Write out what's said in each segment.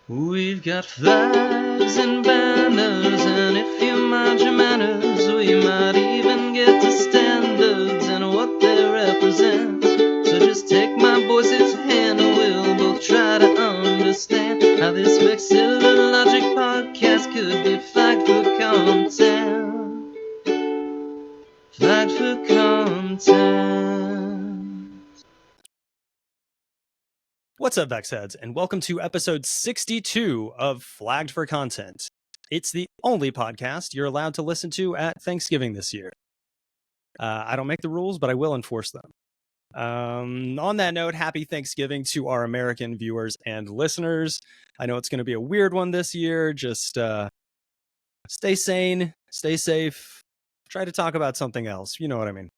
We've got flags and banners, and if you mind your manners, we might even get to standards and what they represent. So just take my voice's hand and we'll both try to understand how this VexHead logic podcast could be flagged for content. Flagged for content. What's up, VexHeads, and welcome to episode 62 of Flagged for Content. It's the only podcast you're allowed to listen to at Thanksgiving this year. I don't make the rules, but I will enforce them. On that note, happy Thanksgiving to our American viewers and listeners. I know it's going to be a weird one this year. Just stay sane, stay safe, try to talk about something else. You know what I mean.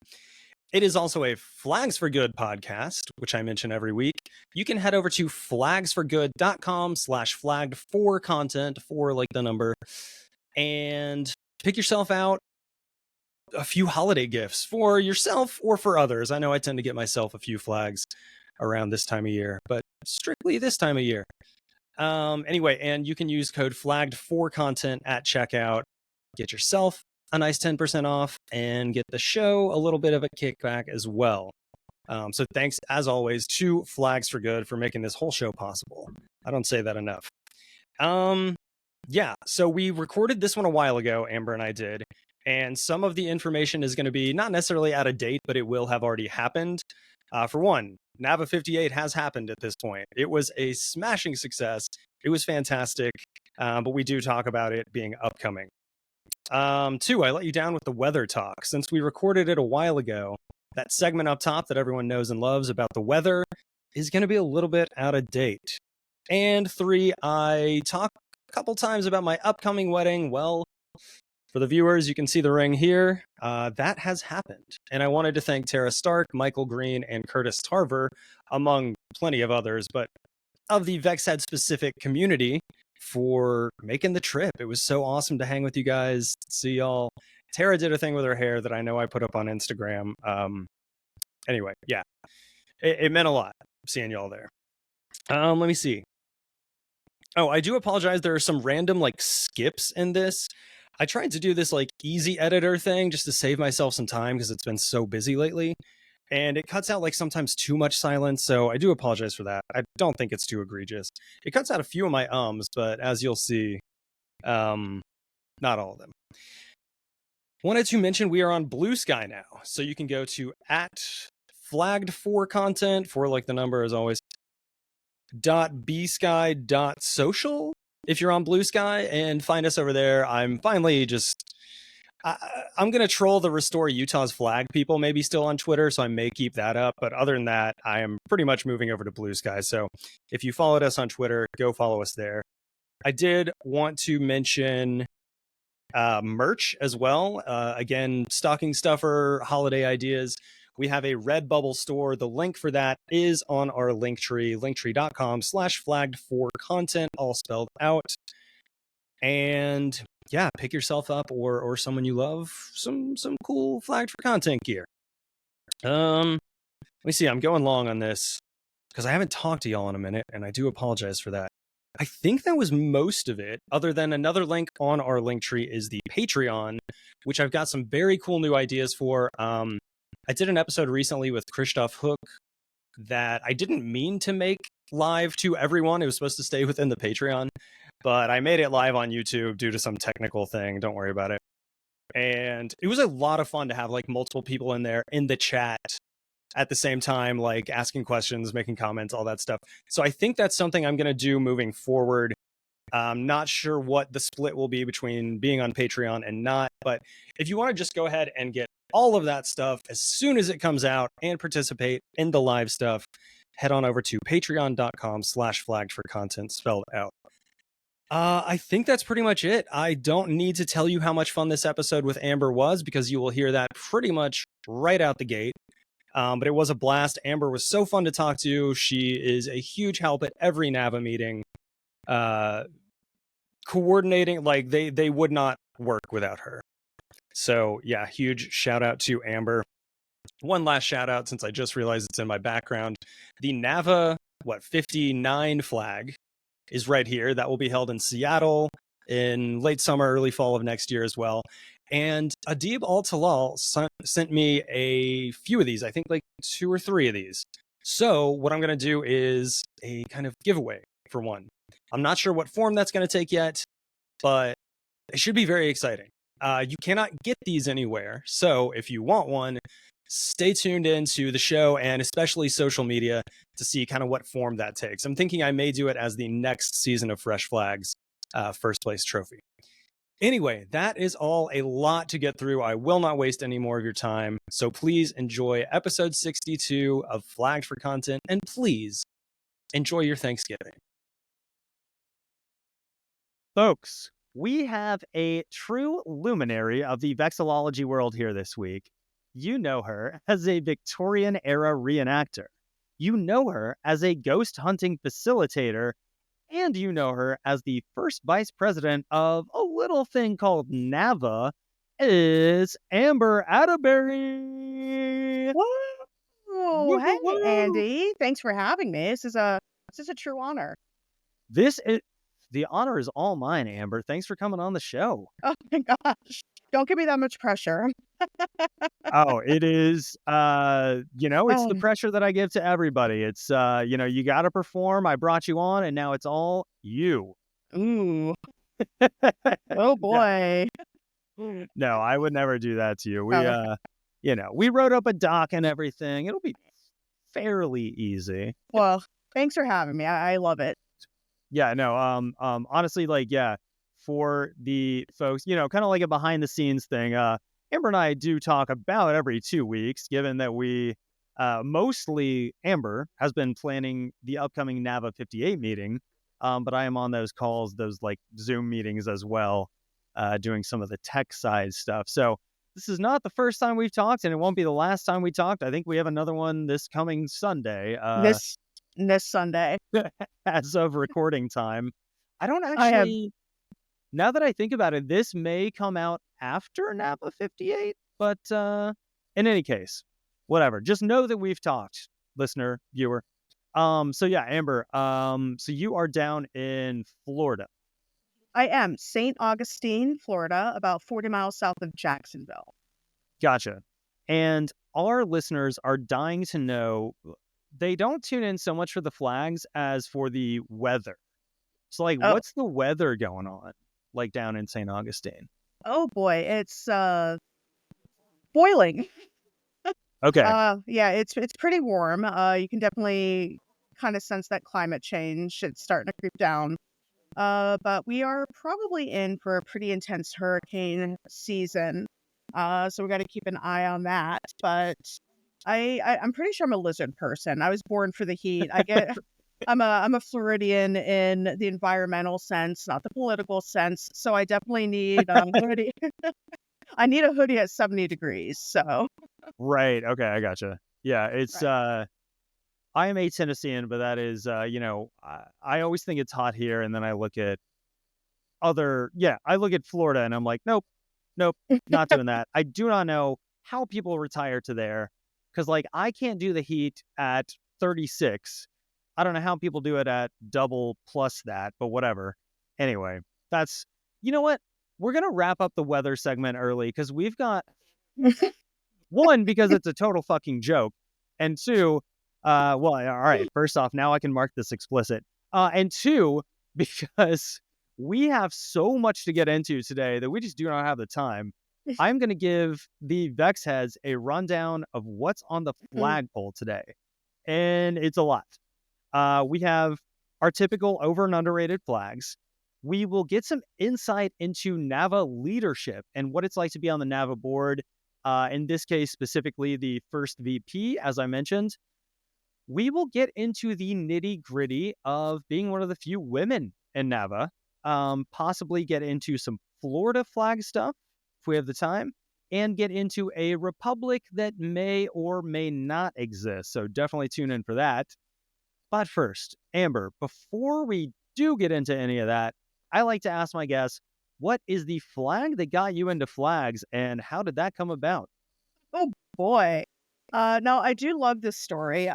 It is also a Flags for Good podcast, which I mention every week. You can head over to flagsforgood.com/flagged4content, for like the number, and pick yourself out a few holiday gifts for yourself or for others. I know I tend to get myself a few flags around this time of year, but strictly this time of year. Anyway, and you can use code flagged4content at checkout. Get yourself a nice 10% off and get the show a little bit of a kickback as well. So thanks, as always, to Flags for Good for making this whole show possible. I don't say that enough. Yeah, so we recorded this one a while ago, Amber and I did, and some of the information is going to be not necessarily out of date, but it will have already happened. For one, NAVA 58 has happened at this point. It was a smashing success. It was fantastic, but we do talk about it being upcoming. Two, I let you down with the weather talk. Since we recorded it a while ago, that segment up top that everyone knows and loves about the weather is going to be a little bit out of date. And three, I talked a couple times about my upcoming wedding. Well, for the viewers, you can see the ring here. That has happened. And I wanted to thank Tara Stark, Michael Green, and Curtis Tarver, among plenty of others, but of the VexHead specific community, for making the trip. It was so awesome to hang with you guys, see y'all. Tara did a thing with her hair that I know I put up on Instagram. Anyway, yeah, it meant a lot seeing y'all there. Let me see. Oh, I do apologize. There are some random like skips in this. I tried to do this like easy editor thing just to save myself some time because it's been so busy lately. And it cuts out like sometimes too much silence, so I do apologize for that. I don't think it's too egregious. It cuts out a few of my ums, but as you'll see, not all of them. Wanted to mention we are on Blue Sky now, so you can go to @flagged4content, for like the number as always, .bsky.social if you're on Blue Sky, and find us over there. I'm finally just... I'm going to troll the Restore Utah's Flag people maybe still on Twitter, so I may keep that up. But other than that, I am pretty much moving over to Blue Sky. So if you followed us on Twitter, go follow us there. I did want to mention merch as well. Again, stocking stuffer, holiday ideas. We have a Redbubble store. The link for that is on our Linktree, linktree.com/flagged4content, all spelled out. And yeah, pick yourself up or someone you love some cool Flagged for Content gear. Let me see. I'm going long on this because I haven't talked to y'all in a minute, and I do apologize for that. I think that was most of it, other than another link on our Linktree is the Patreon, which I've got some very cool new ideas for. I did an episode recently with Christoph Hook that I didn't mean to make live to everyone. It was supposed to stay within the Patreon, but I made it live on YouTube due to some technical thing. Don't worry about it. And it was a lot of fun to have like multiple people in there in the chat at the same time, like asking questions, making comments, all that stuff. So I think that's something I'm going to do moving forward. I'm not sure what the split will be between being on Patreon and not, but if you want to just go ahead and get all of that stuff as soon as it comes out and participate in the live stuff, head on over to patreon.com/flagged4content, spelled out. I think that's pretty much it. I don't need to tell you how much fun this episode with Amber was because you will hear that pretty much right out the gate. But it was a blast. Amber was so fun to talk to. She is a huge help at every NAVA meeting. Coordinating, like they would not work without her. So yeah, huge shout out to Amber. One last shout out, since I just realized it's in my background. The NAVA, 59 flag is right here. That will be held in Seattle in late summer, early fall of next year as well. And Adib Al-Talal sent me a few of these, I think like 2 or 3 of these. So what I'm going to do is a kind of giveaway for one. I'm not sure what form that's going to take yet, but it should be very exciting. You cannot get these anywhere. So if you want one, stay tuned into the show and especially social media to see kind of what form that takes. I'm thinking I may do it as the next season of Fresh Flags first place trophy. Anyway, that is all a lot to get through. I will not waste any more of your time. So please enjoy episode 62 of Flagged for Content, and please enjoy your Thanksgiving. Folks, we have a true luminary of the vexillology world here this week. You know her as a Victorian-era reenactor. You know her as a ghost hunting facilitator. And you know her as the first vice president of a little thing called NAVA. Is Amber Atteberry. Whoa, hey, Andy. Thanks for having me. This is a true honor. The honor is all mine, Amber. Thanks for coming on the show. Oh my gosh. Don't give me that much pressure. Oh, it is, it's the pressure that I give to everybody. It's, you got to perform. I brought you on, and now it's all you. Ooh. Oh, boy. No, I would never do that to you. We wrote up a doc and everything. It'll be fairly easy. Well, thanks for having me. I love it. Yeah, no, honestly, for the folks, kind of like a behind the scenes thing, Amber and I do talk about every 2 weeks, given that we, mostly Amber has been planning the upcoming NAVA 58 meeting, but I am on those calls, those Zoom meetings as well, doing some of the tech side stuff. So this is not the first time we've talked, and it won't be the last time we talked. I think we have another one this coming Sunday. This Sunday. As of recording time. I don't actually... Now that I think about it, this may come out after NAVA 58, but in any case, whatever. Just know that we've talked, listener, viewer. So yeah, Amber, so you are down in Florida. I am. St. Augustine, Florida, about 40 miles south of Jacksonville. Gotcha. And our listeners are dying to know, they don't tune in so much for the flags as for the weather. So what's the weather going on? Down in St. Augustine? Oh boy, it's boiling. Okay. Yeah, it's pretty warm. You can definitely kind of sense that climate change. It's starting to creep down. But we are probably in for a pretty intense hurricane season. So we got to keep an eye on that. But I'm pretty sure I'm a lizard person. I was born for the heat. I'm a Floridian in the environmental sense, not the political sense. So I definitely need a hoodie. I need a hoodie at 70 degrees. So. Right. Okay. I gotcha. Yeah. It's, right. I am a Tennessean, but that is, I always think it's hot here. And then I look at I look at Florida and I'm like, nope, not doing that. I do not know how people retire to there. Cause I can't do the heat at 36. I don't know how people do it at double plus that, but whatever. Anyway, you know what? We're going to wrap up the weather segment early because we've got, one, because it's a total fucking joke. And two, all right, first off, now I can mark this explicit. And two, because we have so much to get into today that we just do not have the time. I'm going to give the VexHeads a rundown of what's on the flagpole today. And it's a lot. We have our typical over and underrated flags. We will get some insight into NAVA leadership and what it's like to be on the NAVA board. In this case, specifically the first VP, as I mentioned. We will get into the nitty gritty of being one of the few women in NAVA. Possibly get into some Florida flag stuff if we have the time, and get into a republic that may or may not exist. So definitely tune in for that. But first, Amber, before we do get into any of that, I like to ask my guests, what is the flag that got you into flags, and how did that come about? Oh boy. No, I do love this story.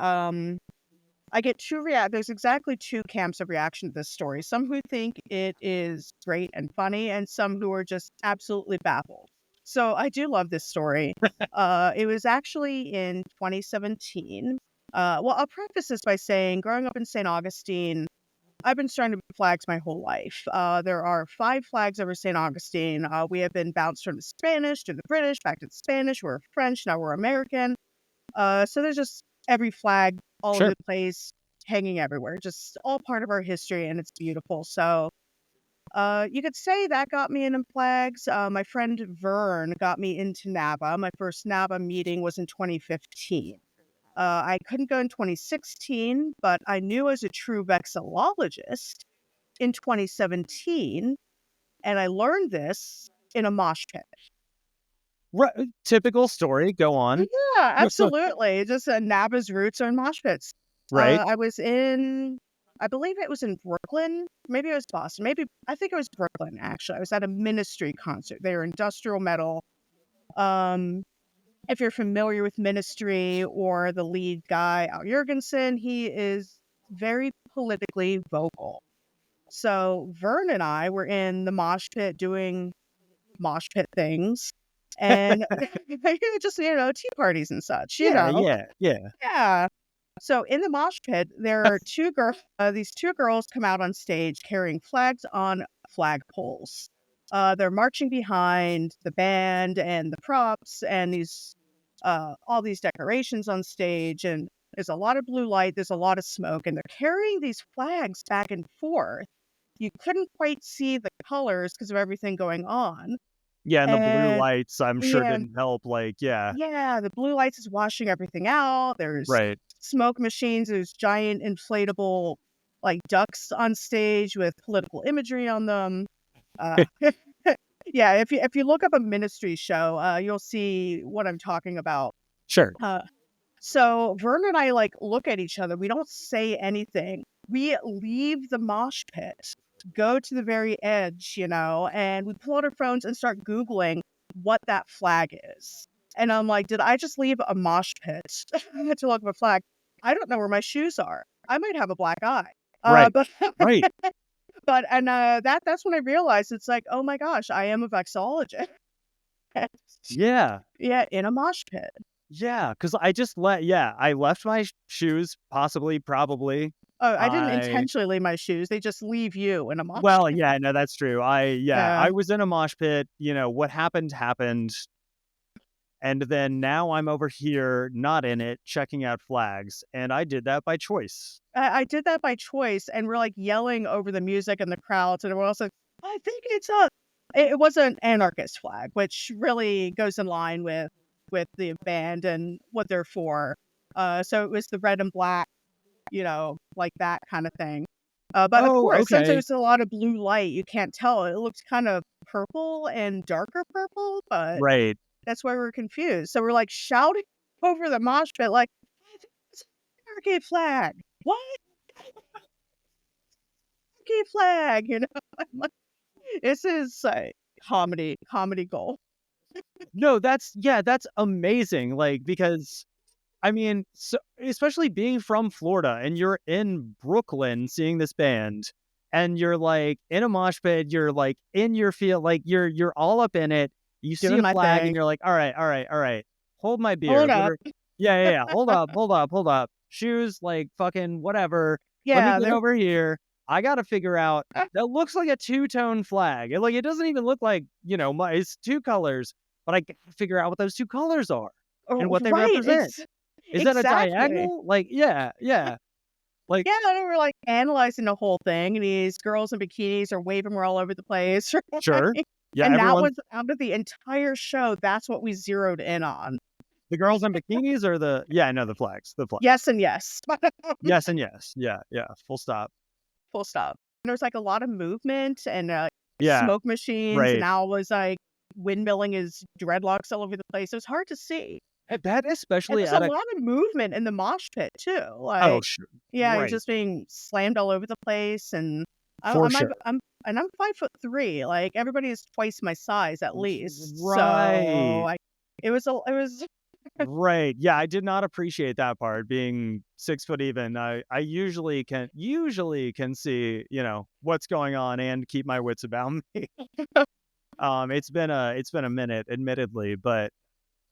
I get there's exactly two camps of reaction to this story. Some who think it is great and funny, and some who are just absolutely baffled. So I do love this story. It was actually in 2017. Well, I'll preface this by saying, growing up in St. Augustine, I've been starting to be flags my whole life. There are 5 flags over St. Augustine. We have been bounced from the Spanish to the British, back to the Spanish. We're French, now we're American. So there's just every flag all over the place, hanging everywhere. Just all part of our history, and it's beautiful. So you could say that got me into flags. My friend Vern got me into NAVA. My first NAVA meeting was in 2015. I couldn't go in 2016, but I knew as a true vexillologist in 2017, and I learned this in a mosh pit. Right, typical story. Go on. Yeah, absolutely. Just NAVA's roots are in mosh pits. Right. I believe it was in Brooklyn. Maybe it was Boston. I think it was Brooklyn, actually. I was at a Ministry concert. They were industrial metal. If you're familiar with Ministry or the lead guy, Al Jurgensen, he is very politically vocal. So Vern and I were in the mosh pit doing mosh pit things. And just, tea parties and such, Yeah. So in the mosh pit, there are these two girls come out on stage carrying flags on flagpoles. They're marching behind the band and the props and all these decorations on stage. And there's a lot of blue light. There's a lot of smoke. And they're carrying these flags back and forth. You couldn't quite see the colors because of everything going on. Yeah, and the blue lights, I'm sure, didn't help. Yeah, the blue lights is washing everything out. There's smoke machines. There's giant inflatable ducks on stage with political imagery on them. Yeah, if you look up a Ministry show, you'll see what I'm talking about. Sure. So Vern and I look at each other. We don't say anything. We leave the mosh pit, go to the very edge, and we pull out our phones and start Googling what that flag is. And I'm like, did I just leave a mosh pit to look at a flag? I don't know where my shoes are. I might have a black eye. Right. Right. But that's when I realized it's like, oh my gosh, I am a vexillologist. Yeah. Yeah, in a mosh pit. Yeah, because I left my shoes, probably. Oh, I didn't intentionally leave my shoes. They just leave you in a mosh pit. Well, yeah, no, that's true. I was in a mosh pit. What happened. And then now I'm over here, not in it, checking out flags. And I did that by choice. I did that by choice. And we're yelling over the music and the crowds. And we're also, I think it was an anarchist flag, which really goes in line with the band and what they're for. So it was the red and black, that kind of thing. But of course, since there's a lot of blue light, you can't tell. It looks kind of purple and darker purple, but that's why we're confused. So we're shouting over the mosh pit, it's an anarchy flag. What? Anarchy flag, I'm like, this is comedy gold. No, that's amazing. Because so especially being from Florida and you're in Brooklyn seeing this band and you're in a mosh pit, you're in your field, you're all up in it. You see a flag and you're like, all right. Hold my beer. Hold up. Yeah. Hold up. Shoes, fucking whatever. Yeah, let me get over here. I got to figure out, that looks like a two-tone flag. It doesn't even look like, it's 2 colors, but I got to figure out what those 2 colors are and what they represent. Is that a diagonal? Yeah. Yeah, and we're analyzing the whole thing, and these girls in bikinis are waving all over the place. Sure. Yeah, and that was out of the entire show. That's what we zeroed in on. The girls in bikinis or the flags. The flags. Yes and yes. Yes and yes. Yeah. Full stop. There's a lot of movement and smoke machines, and Al was windmilling his dreadlocks all over the place. It was hard to see. That especially there's a lot of movement in the mosh pit too. Sure. Yeah, you're just being slammed all over the place, and I'm 5'3". Everybody is twice my size at least. Right. So it was Right. Yeah, I did not appreciate that part, being 6 foot even. I usually can see, what's going on and keep my wits about me. It's been a minute, admittedly, but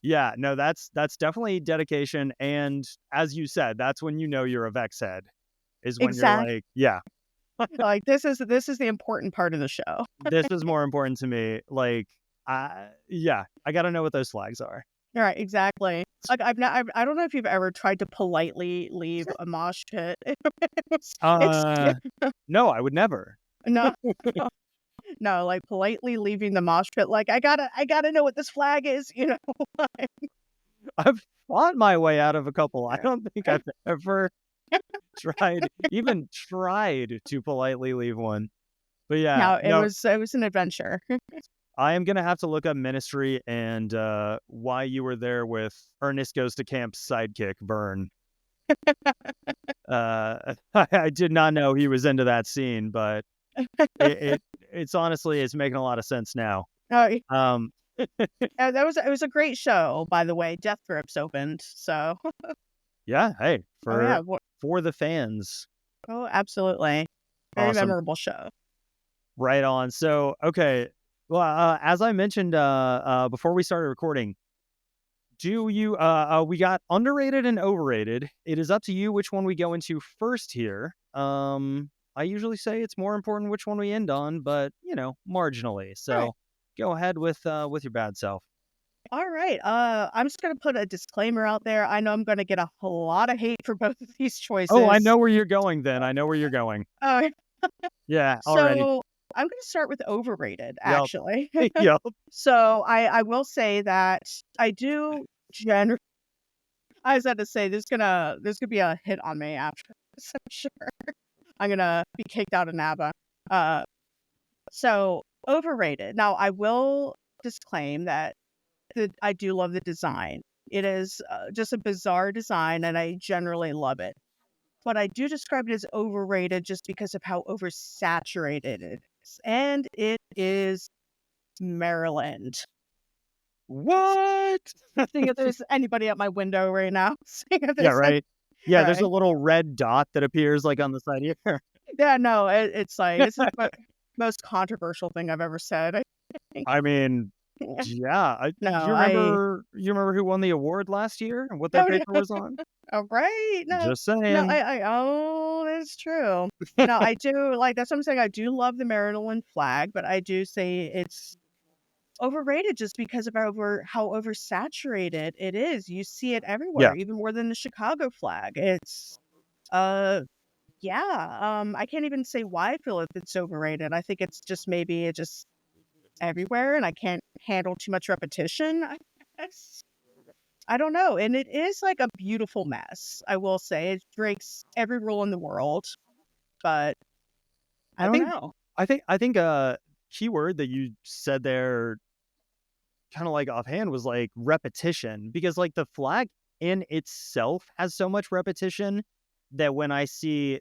yeah, no, that's definitely dedication. And as you said, that's when you know you're a VexHead, is when you're Exactly. like, yeah, Like this is the important part of the show. this is more important to me. Like, I got to know what those flags are. All right, exactly. Like I don't know if you've ever tried to politely leave a mosh pit. It's No, I would never. no, no, like politely leaving the mosh pit. Like I gotta know what this flag is. I've fought my way out of a couple. I don't think I've ever even tried to politely leave one. But yeah, No, it was an adventure. I am gonna have to look up Ministry and why you were there with Ernest Goes to Camp's sidekick Vern. I did not know he was into that scene, but it's honestly it's making a lot of sense now. Oh, Um, it was a great show, by the way. Death Grips opened, so yeah, hey, oh yeah, for the fans, oh absolutely, very awesome, memorable show. right on. So okay, well, as I mentioned before we started recording, we got underrated and overrated. It is up to you which one we go into first here. I usually say it's more important which one we end on, but marginally. So Right. go ahead with your bad self. All right, I'm just gonna put a disclaimer out there. I know I'm gonna get a whole lot of hate for both of these choices. Oh, I know where you're going then. I know where you're going. Oh, Yeah, already. so I'm gonna start with overrated, Yep. actually. Yep. So I will say that I do generally. I was about to say there's gonna be a hit on me after this, I'm sure. I'm gonna be kicked out of NAVA. So overrated. Now I will disclaim that I do love the design. It is just a bizarre design, and I generally love it. But I do describe it as overrated just because of how oversaturated it is, and it is Maryland. What? Seeing if there's anybody at my window right now. Seeing if Yeah, there's right. Yeah, there's a right. little red dot that appears like on the side of your. Yeah, no, it's like it's the most controversial thing I've ever said. I think. I mean, yeah. No, You remember who won the award last year and what that Oh, paper was on? oh, right. Just No, saying. oh, that's true. No, I do like that's what I'm saying. I do love the Maryland flag, but I do say it's overrated just because of how oversaturated it is. You see it everywhere, Yeah. even more than the Chicago flag. It's yeah. I can't even say why I feel it's overrated. I think it's just maybe it just everywhere and I can't handle too much repetition. I guess. I don't know. And it is like a beautiful mess, I will say. It breaks every rule in the world, but I don't know. I think a keyword that you said there kind of like offhand was like repetition, because like the flag in itself has so much repetition that when I see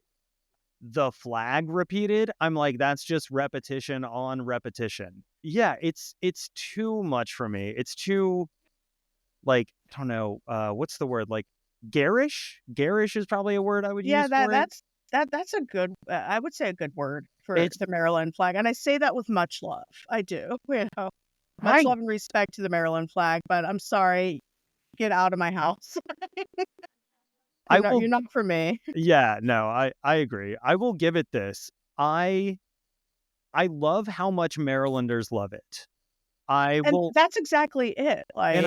the flag repeated, I'm like, that's just repetition on repetition. Yeah, it's too much for me. It's too, like, I don't know, what's the word? Like garish? Garish is probably a word I would Yeah, use for it. that's a good I would say a good word for It's the Maryland flag. And I say that with much love. I do. Much right. love and respect to the Maryland flag, but I'm sorry, get out of my house. You're not for me. Yeah, no, I agree. I will give it this. I love how much Marylanders love it. And that's exactly it. Like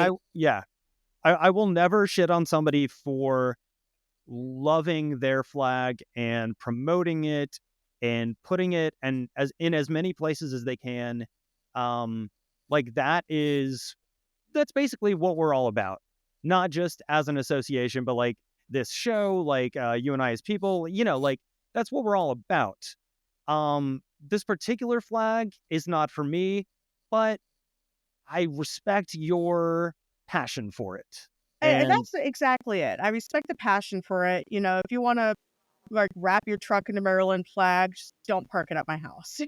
I will never shit on somebody for loving their flag and promoting it and putting it and in as many places as they can. Like that's basically what we're all about. Not just as an association, but like this show, like you and I as people, like that's what we're all about. This particular flag is not for me, but I respect your passion for it. and And that's exactly it. I respect the passion for it. If you want to like wrap your truck in the Maryland flag, just don't park it at my house.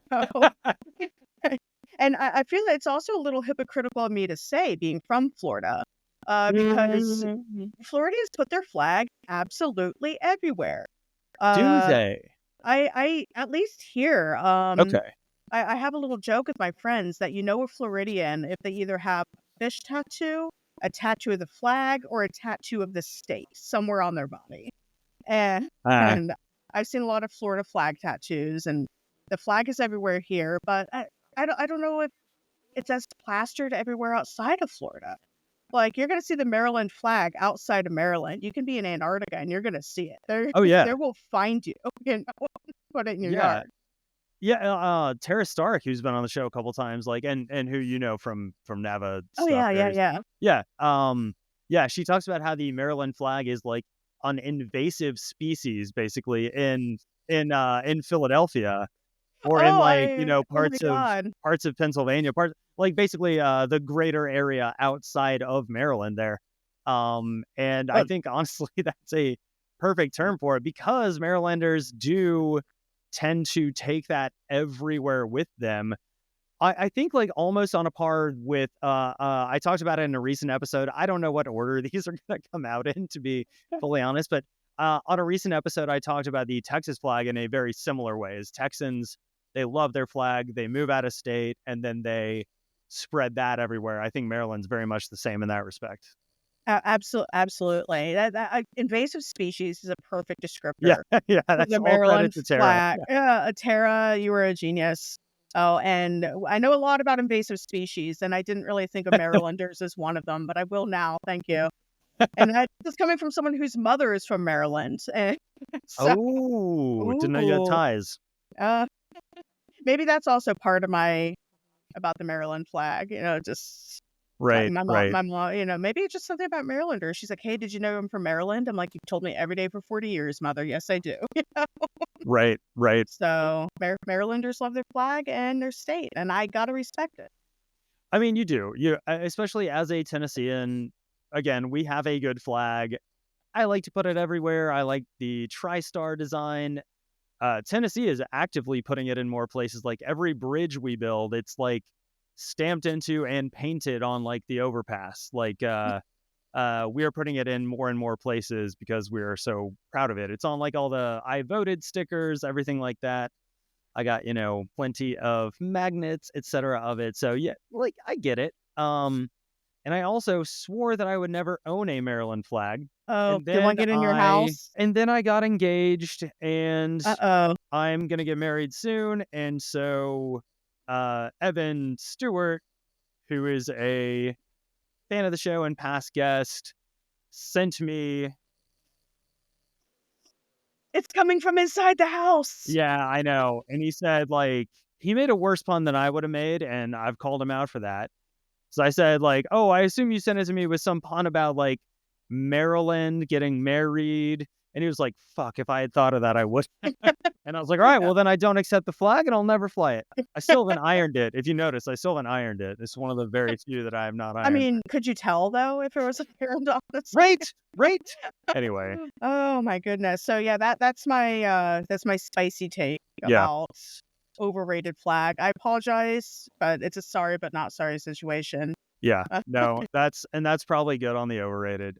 And I feel that it's also a little hypocritical of me to say, being from Florida, because Floridians put their flag absolutely everywhere. Do they? I at least here, Okay. I have a little joke with my friends that a Floridian if they either have a fish tattoo, a tattoo of the flag, or a tattoo of the state somewhere on their body. And, Ah, and I've seen a lot of Florida flag tattoos, and the flag is everywhere here, but I don't know if it's as plastered everywhere outside of Florida. Like, you're going to see the Maryland flag outside of Maryland. You can be in Antarctica and you're going to see it. oh yeah. They will find you, put it in your Yeah. yard. Yeah, Tara Stark, who's been on the show a couple times, like, and who from NAVA Oh, stuff. yeah. Yeah. She talks about how the Maryland flag is like an invasive species, basically in Philadelphia, or in like Oh my parts God. of Pennsylvania, like basically the greater area outside of Maryland there. And I think honestly that's a perfect term for it, because Marylanders do tend to take that everywhere with them. I think like almost on a par with I talked about it in a recent episode. I don't know what order these are going to come out in, to be fully honest, but on a recent episode I talked about the Texas flag in a very similar way. As Texans, they love their flag, they move out of state, and then they spread that everywhere. I think Maryland's very much the same in that respect. Absolutely. Invasive species is a perfect descriptor. Yeah, yeah, for that's the all Maryland credit to Tara. flag. Yeah, Tara, you were a genius. Oh, and I know a lot about invasive species, and I didn't really think of Marylanders as one of them, but I will now. Thank you. And that is coming from someone whose mother is from Maryland. And so, Didn't know you had ooh, ties. maybe that's also part of about the Maryland flag. Just Right, my right. mom, maybe it's just something about Marylanders. She's like, "Hey, did you know I'm from Maryland?" I'm like, "You've told me every day for 40 years, mother." Yes, I do. Right. So Marylanders love their flag and their state, and I gotta respect it. I mean, you do. Especially as a Tennessean, again, we have a good flag. I like to put it everywhere. I like the tri-star design. Tennessee is actively putting it in more places. Like every bridge we build, it's like stamped into and painted on like the overpass. Like we are putting it in more and more places because we are so proud of it. It's on like all the I voted stickers, everything like that. I got, plenty of magnets, etc. of it. So yeah, like I get it. And I also swore that I would never own a Maryland flag. Oh, And you want then it in your house? and then I got engaged, and Uh-oh. I'm gonna get married soon. And so Evan Stewart, who is a fan of the show and past guest, sent me. It's coming from inside the house. Yeah, I know. And he said, like, he made a worse pun than I would have made, and I've called him out for that. So I said, like, oh, I assume you sent it to me with some pun about, like, Maryland getting married. And he was like, fuck, if I had thought of that, I would. And I was like, all right, well, then I don't accept the flag and I'll never fly it. I still haven't ironed it. If you notice, I still haven't ironed it. It's one of the very few that I have not ironed. I mean, could you tell, though, if it was a parent office? Right. Anyway. Oh, my goodness. So, yeah, that's my spicy take about overrated flag. I apologize, but it's a sorry but not sorry situation. Yeah, no, that's probably good on the overrated.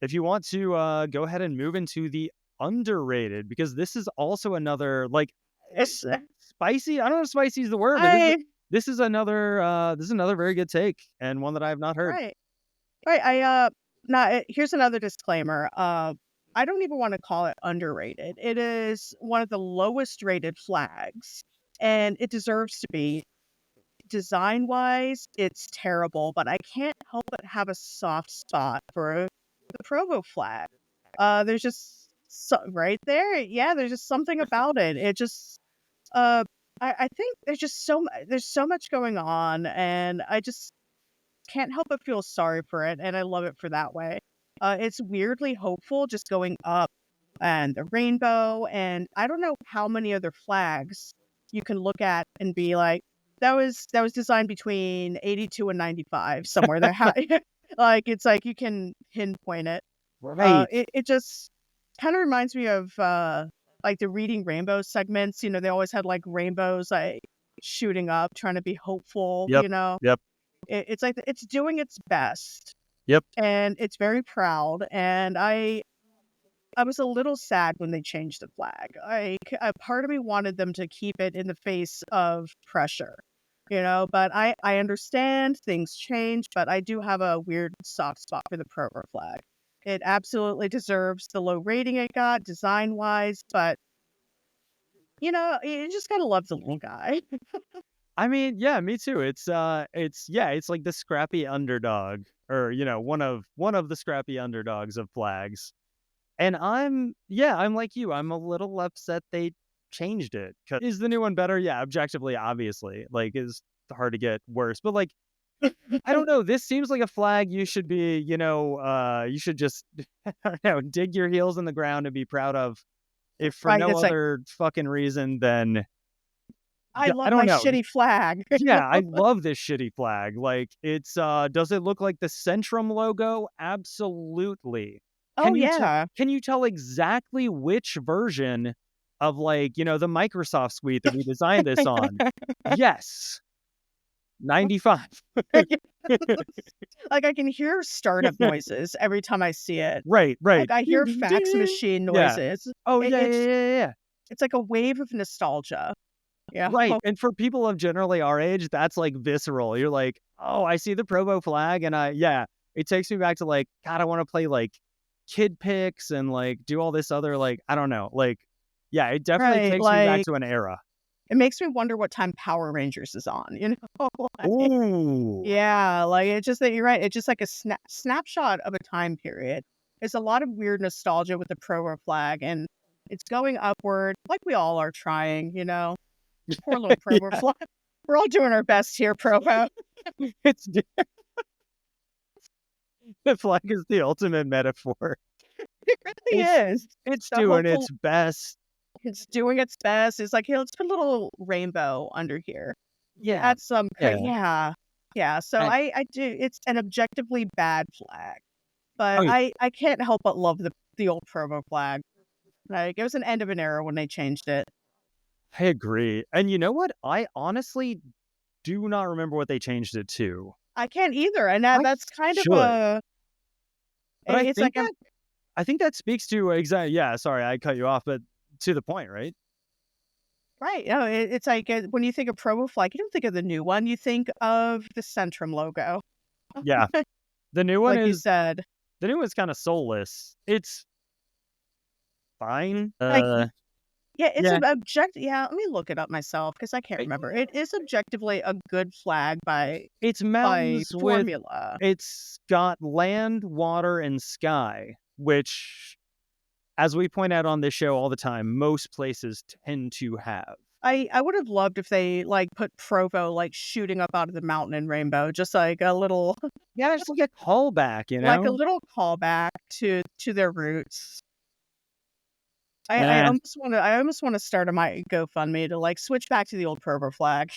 If you want to go ahead and move into the underrated, because this is also another, like, It's spicy. I don't know if spicy is the word, but this is another very good take, and one that I have not heard. Right. Here's another disclaimer. I don't even want to call it underrated. It is one of the lowest rated flags, and it deserves to be. Design-wise, it's terrible, but I can't help but have a soft spot for the Provo flag. There's just right there. Yeah, there's just something about it. It just, I think there's so much going on, and I just can't help but feel sorry for it, and I love it for that way. It's weirdly hopeful, just going up, and the rainbow, and I don't know how many other flags you can look at and be like, that was designed between 82 and 95, somewhere there. Like, it's like you can pinpoint it. Right. It just kind of reminds me of like the Reading Rainbow segments. They always had like rainbows like shooting up, trying to be hopeful. Yep. It's like it's doing its best. Yep. And it's very proud. And I was a little sad when they changed the flag. A part of me wanted them to keep it in the face of pressure, but I understand things change, but I do have a weird soft spot for the Provo flag. It absolutely deserves the low rating it got design wise, but you just gotta love the little guy. I mean, yeah, me too. It's like the scrappy underdog, or one of the scrappy underdogs of flags. And I'm like you. I'm a little upset they changed it. Is the new one better? Yeah, objectively, obviously. Like, it's hard to get worse. But like, I don't know. This seems like a flag you should be, you should just, I don't know, dig your heels in the ground and be proud of. If for no other fucking reason than I love don't my know. shitty flag. Yeah, I love this shitty flag. Like, it's does it look like the Centrum logo? Absolutely. Oh yeah. Can you tell exactly which version of, like, the Microsoft suite that we designed this on? Yes. 95. Like, I can hear startup noises every time I see it. Right. Like, I hear fax machine noises. Yeah. Oh, yeah. It's like a wave of nostalgia. Yeah. Right. And for people of generally our age, that's like visceral. You're like, oh, I see the Provo flag, and it takes me back to, like, God, I want to play like kid picks and like do all this other, like, I don't know, like, yeah, it definitely takes me back to an era. It makes me wonder what time Power Rangers is on, Ooh. Yeah, like, it's just that you're right. It's just like a snapshot of a time period. It's a lot of weird nostalgia with the Provo flag, and it's going upward, like we all are trying, Poor little Provo flag. We're all doing our best here, Provo. The flag is the ultimate metaphor. It really is. It's doing its best. It's doing its best. It's like, hey, let's put a little rainbow under here. Yeah. That's some yeah. So I do. It's an objectively bad flag, but I can't help but love the old Provo flag. Like, it was an end of an era when they changed it. I agree. And you know what? I honestly do not remember what they changed it to. I can't either, and that's kind of a. But I think that speaks to exactly. Yeah, sorry, I cut you off, but to the point, right? Right. No, it's like, when you think of Provo flag, you don't think of the new one. You think of the Centrum logo. Yeah, the new one like is. You said. The new one's kind of soulless. It's fine. It's an objective. Yeah, let me look it up myself because I can't remember. It is objectively a good flag by formula. It's got land, water, and sky, which, as we point out on this show all the time, most places tend to have. I would have loved if they, like, put Provo, like, shooting up out of the mountain in rainbow, just like a little. Yeah, just like a callback, like a little callback to their roots. I almost want to start my GoFundMe to, like, switch back to the old Provo flag.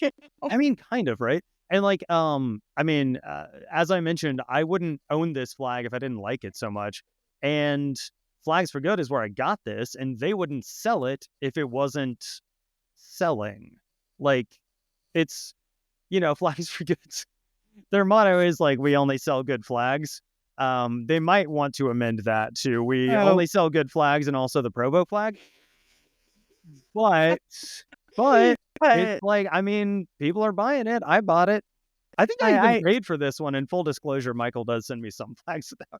I mean, kind of, right? And like, as I mentioned, I wouldn't own this flag if I didn't like it so much. And Flags for Good is where I got this, and they wouldn't sell it if it wasn't selling. Like, it's, Flags for Good. Their motto is like, we only sell good flags. They might want to amend that to we only sell good flags and also the Provo flag. But it's like, I mean, people are buying it. I bought it. I think I even paid for this one. In full disclosure, Michael does send me some flags without.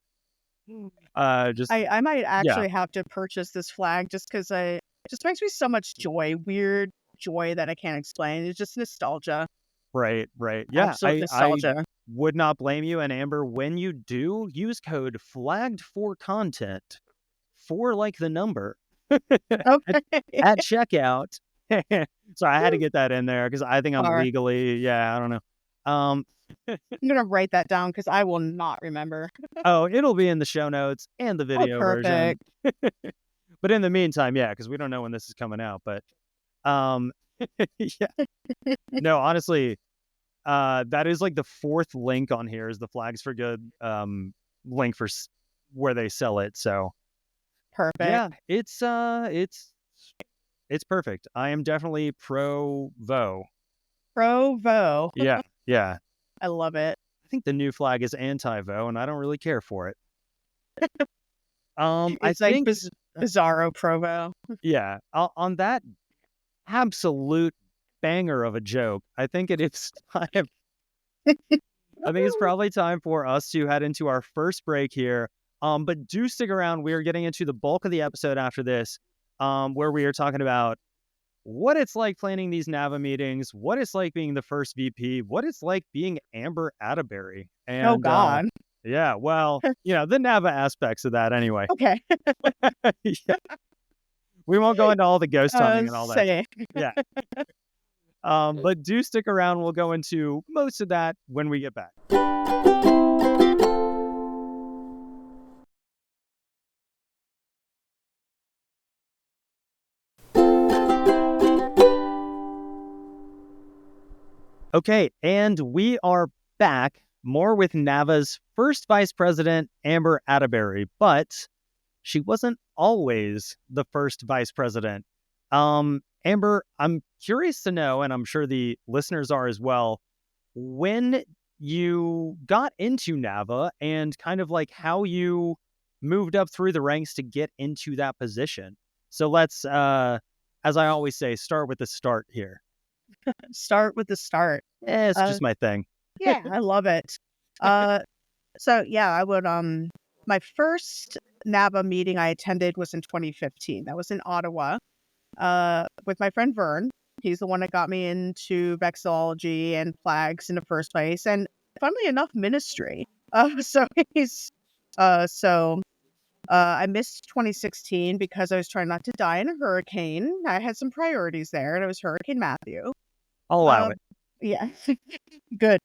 I might actually have to purchase this flag just because it just makes me so much joy, weird joy that I can't explain. It's just nostalgia. Right. Yeah, absolute nostalgia. I would not blame you. And Amber, when you do, use code FLAGGED4CONTENT for, like, the number at checkout. Sorry, I had to get that in there because I think I'm legally, I don't know. I'm gonna write that down because I will not remember. Oh, it'll be in the show notes and the video version. But in the meantime, because we don't know when this is coming out. But no, honestly, that is like the fourth link on here is the Flags for Good link for where they sell it. So perfect. Yeah, it's perfect. I am definitely Provo. Provo. Yeah. I love it. think the new flag is anti-Vo, and I don't really care for it. I It's like think, Bizarro Provo. yeah, on that absolute banger of a joke, I think it is time. I think it's probably time for us to head into our first break here. But do stick around. We are getting into the bulk of the episode after this, where we are talking about what it's like planning these NAVA meetings, what it's like being the first VP, what it's like being Amber Atteberry. And, Oh God. yeah, well, the NAVA aspects of that anyway. Okay. Yeah. We won't go into all the ghost hunting and all that. Say. Yeah. But do stick around. We'll go into most of that when we get back. Okay, and we are back, more with NAVA's first vice president, Amber Atteberry, but she wasn't always the first vice president. Amber, I'm curious to know, and I'm sure the listeners are as well, when you got into NAVA and kind of like how you moved up through the ranks to get into that position. So let's, as I always say, start with the start here. Start with the start. It's just my thing. Yeah, I love it. So yeah, I would my first NAVA meeting I attended was in 2015. That was in Ottawa, with my friend Vern. He's the one that got me into vexillology and flags in the first place, and funnily enough, ministry. So I missed 2016 because I was trying not to die in a hurricane. I had some priorities there, and it was Hurricane Matthew. I'll allow it. Yeah. Good.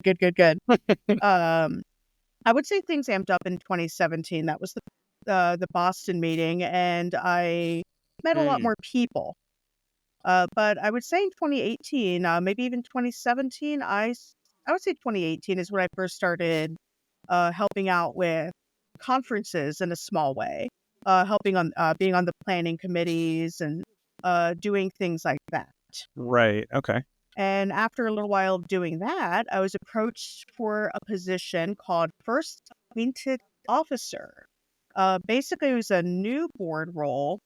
I would say things amped up in 2017. That was the Boston meeting, and I met a lot more people. But I would say in 2018, maybe even 2017, I would say 2018 is when I first started helping out with conferences in a small way, helping on being on the planning committees and doing things like that. Right. Okay. And after a little while of doing that, I was approached for a position called First Appointed Officer. Basically, it was a new board role.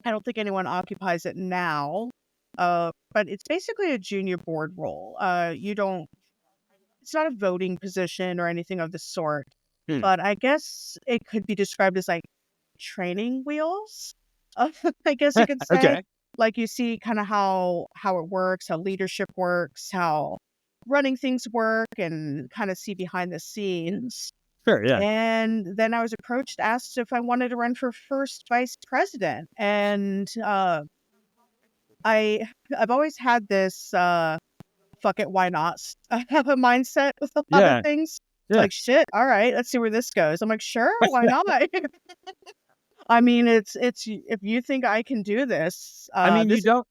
I don't think anyone occupies it now, but it's basically a junior board role. It's not a voting position or anything of the sort, but I guess it could be described as like training wheels, I guess you could say. Okay. Like you see kind of how it works, how leadership works, how running things work, and kind of see behind the scenes. Sure, yeah. And then I was approached, asked if I wanted to run for first vice president. And I've always had this fuck it, why not have a mindset with a lot of things. Yeah. Like, shit, all right, let's see where this goes. I'm like, sure, why not? I mean, it's if you think I can do this. I mean, this you don't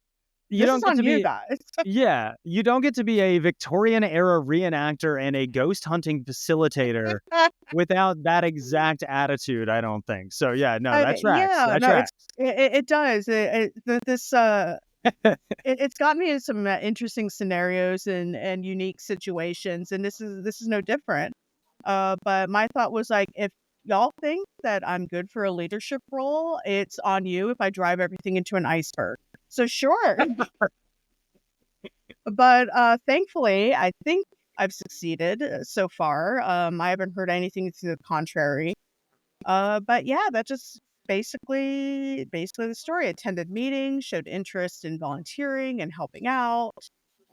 is get on to you be guys. yeah, you don't get to be a Victorian era reenactor and a ghost hunting facilitator without that exact attitude, I don't think. So yeah, no, that tracks. Yeah, that no, tracks. it does. It's gotten me in some interesting scenarios and unique situations, and this is no different. But my thought was like, if y'all think that I'm good for a leadership role, it's on you if I drive everything into an iceberg. So sure. But thankfully, I think I've succeeded so far. I haven't heard anything to the contrary. But yeah, that just basically the story. Attended meetings, showed interest in volunteering and helping out.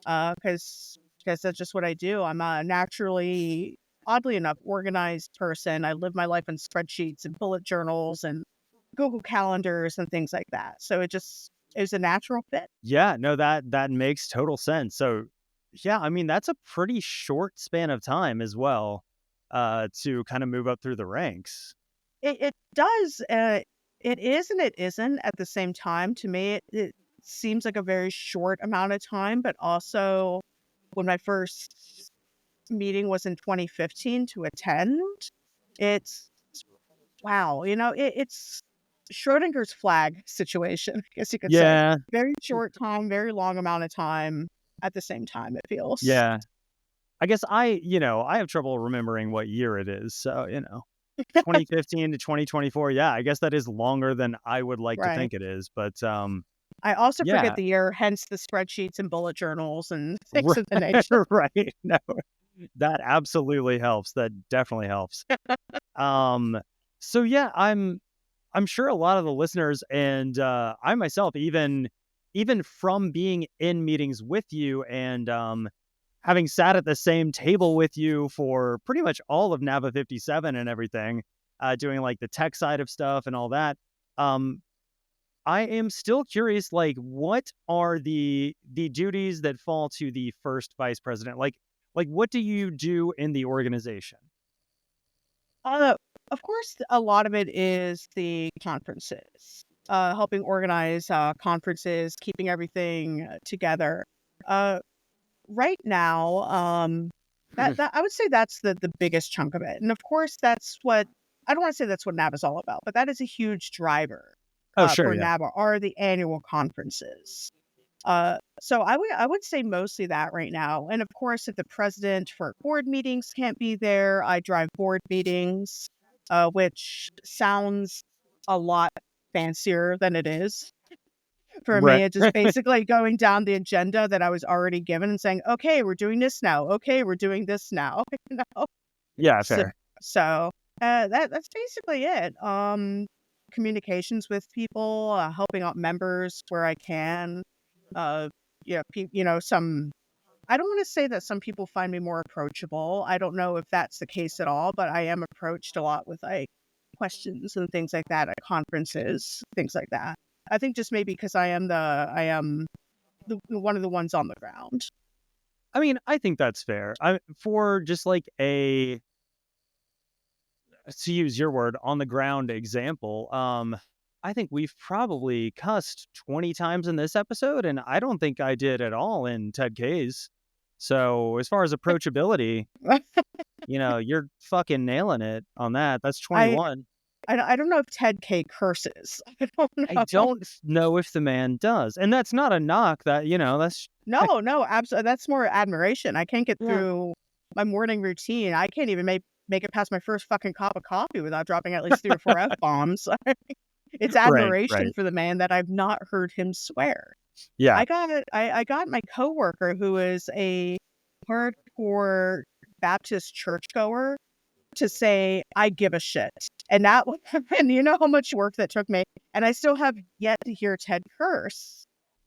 Because that's just what I do. I'm a naturally, oddly enough, organized person. I live my life in spreadsheets and bullet journals and Google calendars and things like that. So it was a natural fit. Yeah, no, that makes total sense. So yeah, I mean, that's a pretty short span of time as well, to kind of move up through the ranks. It does. It is and it isn't at the same time. To me, it seems like a very short amount of time, but also when my first meeting was in 2015 to attend, it's wow, it's Schrodinger's flag situation, I guess you could say. Very short time, very long amount of time at the same time, it feels. Yeah. I guess I have trouble remembering what year it is. So, 2015 to 2024. Yeah, I guess that is longer than I would like to Right. think it is. But I also yeah. forget the year, hence the spreadsheets and bullet journals and things of the nature. Right. No, that absolutely helps. That definitely helps. So yeah, I'm sure a lot of the listeners and I myself, even from being in meetings with you and having sat at the same table with you for pretty much all of NAVA 57 and everything, doing like the tech side of stuff and all that. I am still curious, like, what are the duties that fall to the first vice president? Like what do you do in the organization? Of course, a lot of it is the conferences, helping organize conferences, keeping everything together. Uh, right now, that I would say that's the biggest chunk of it, and of course, that's what I don't want to say that's what NAVA is all about, but that is a huge driver Oh, sure, for yeah. NAVA are the annual conferences. So I would say mostly that right now. And of course, if the president for board meetings can't be there, I drive board meetings, which sounds a lot fancier than it is. For me, Right. it's just basically going down the agenda that I was already given and saying, okay, we're doing this now. Okay, we're doing this now. Yeah, So, fair. so that's basically it. Communications with people, helping out members where I can. Some. I don't want to say that some people find me more approachable. I don't know if that's the case at all, but I am approached a lot with like questions and things like that at conferences, things like that. I think just maybe because I am the one of the ones on the ground. I mean, I think that's fair. For just like a, to use your word, on the ground example, I think we've probably cussed 20 times in this episode, and I don't think I did at all in Ted K's. So as far as approachability, you're fucking nailing it on that. That's 21. I don't know if Ted K curses. I don't know. I don't know if the man does. And that's not a knock. That, that's... No, absolutely. That's more admiration. I can't get Yeah. through my morning routine. I can't even make it past my first fucking cup of coffee without dropping at least 3 or 4 F-bombs. It's admiration Right. for the man that I've not heard him swear. Yeah. I got my coworker who is a hardcore Baptist churchgoer to say, I give a shit. And and you know how much work that took me. And I still have yet to hear Ted curse.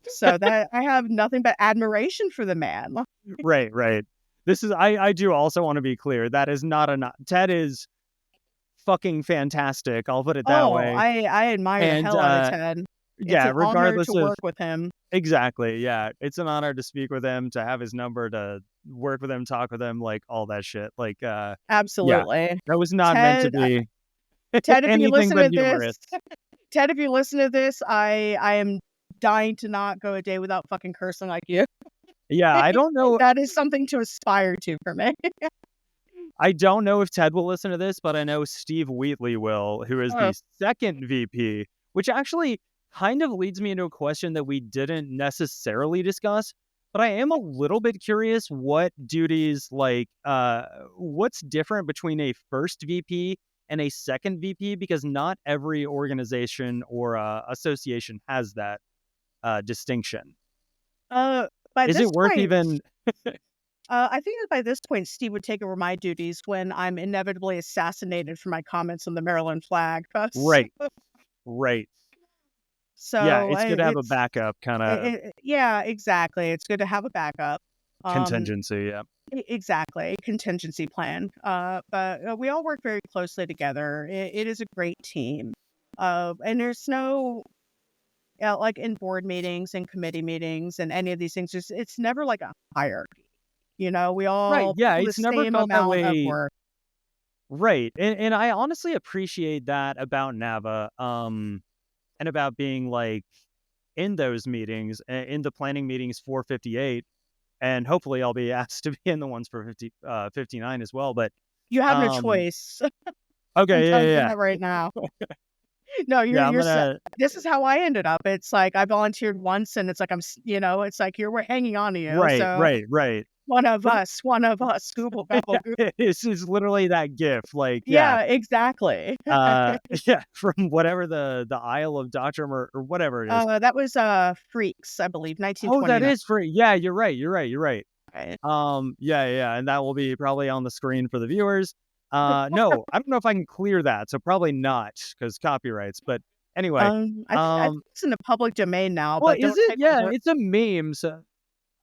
So that I have nothing but admiration for the man. Right. This is, I do also want to be clear. That is not a, Ted is fucking fantastic. I'll put it that way. I admire the hell out of Ted. It's an regardless honor to of work with him. Exactly. Yeah. It's an honor to speak with him, to have his number, to work with him, talk with him, like all that shit. Like, Absolutely. Yeah, that was not meant to be Ted, if you anything listen but to humorous. Ted, if you listen to this, I am dying to not go a day without fucking cursing like you. Yeah, I don't know. That is something to aspire to for me. I don't know if Ted will listen to this, but I know Steve Wheatley will, who is the second VP, which actually kind of leads me into a question that we didn't necessarily discuss. But I am a little bit curious what duties, like, what's different between a first VP and a second VP, because not every organization or association has that distinction. Is it worth even... I think that by this point, Steve would take over my duties when I'm inevitably assassinated for my comments on the Maryland flag. Right. So yeah, it's good to have a backup kind of... Yeah, exactly. It's good to have a backup. Contingency, yeah. Exactly. Contingency plan. But we all work very closely together. It is a great team. And there's no... like in board meetings and committee meetings and any of these things, it's never like a hierarchy. We all do it's never the felt that way. Of work. Right. And I honestly appreciate that about NAVA, and about being like in those meetings, in the planning meetings for 58, and hopefully I'll be asked to be in the ones for 59 as well. But you have no choice. Okay, yeah. Right now. No, Yeah, I'm you're gonna. this is how I ended up. It's like I volunteered once and it's like it's like we're hanging on to you. Right, So right. one of From us, Google Babble Goo. this is literally that GIF. Like, yeah, Yeah, exactly. yeah, from whatever the Isle of Doctor or whatever it is. That was Freaks, I believe, Oh, that 1929. is free. Yeah, you're right. Right. Yeah, and that will be probably on the screen for the viewers. No, I don't know if I can clear that, so probably not because copyrights. But anyway, I think it's in the public domain now, well, but is don't it? take my Yeah, word. it's a meme, so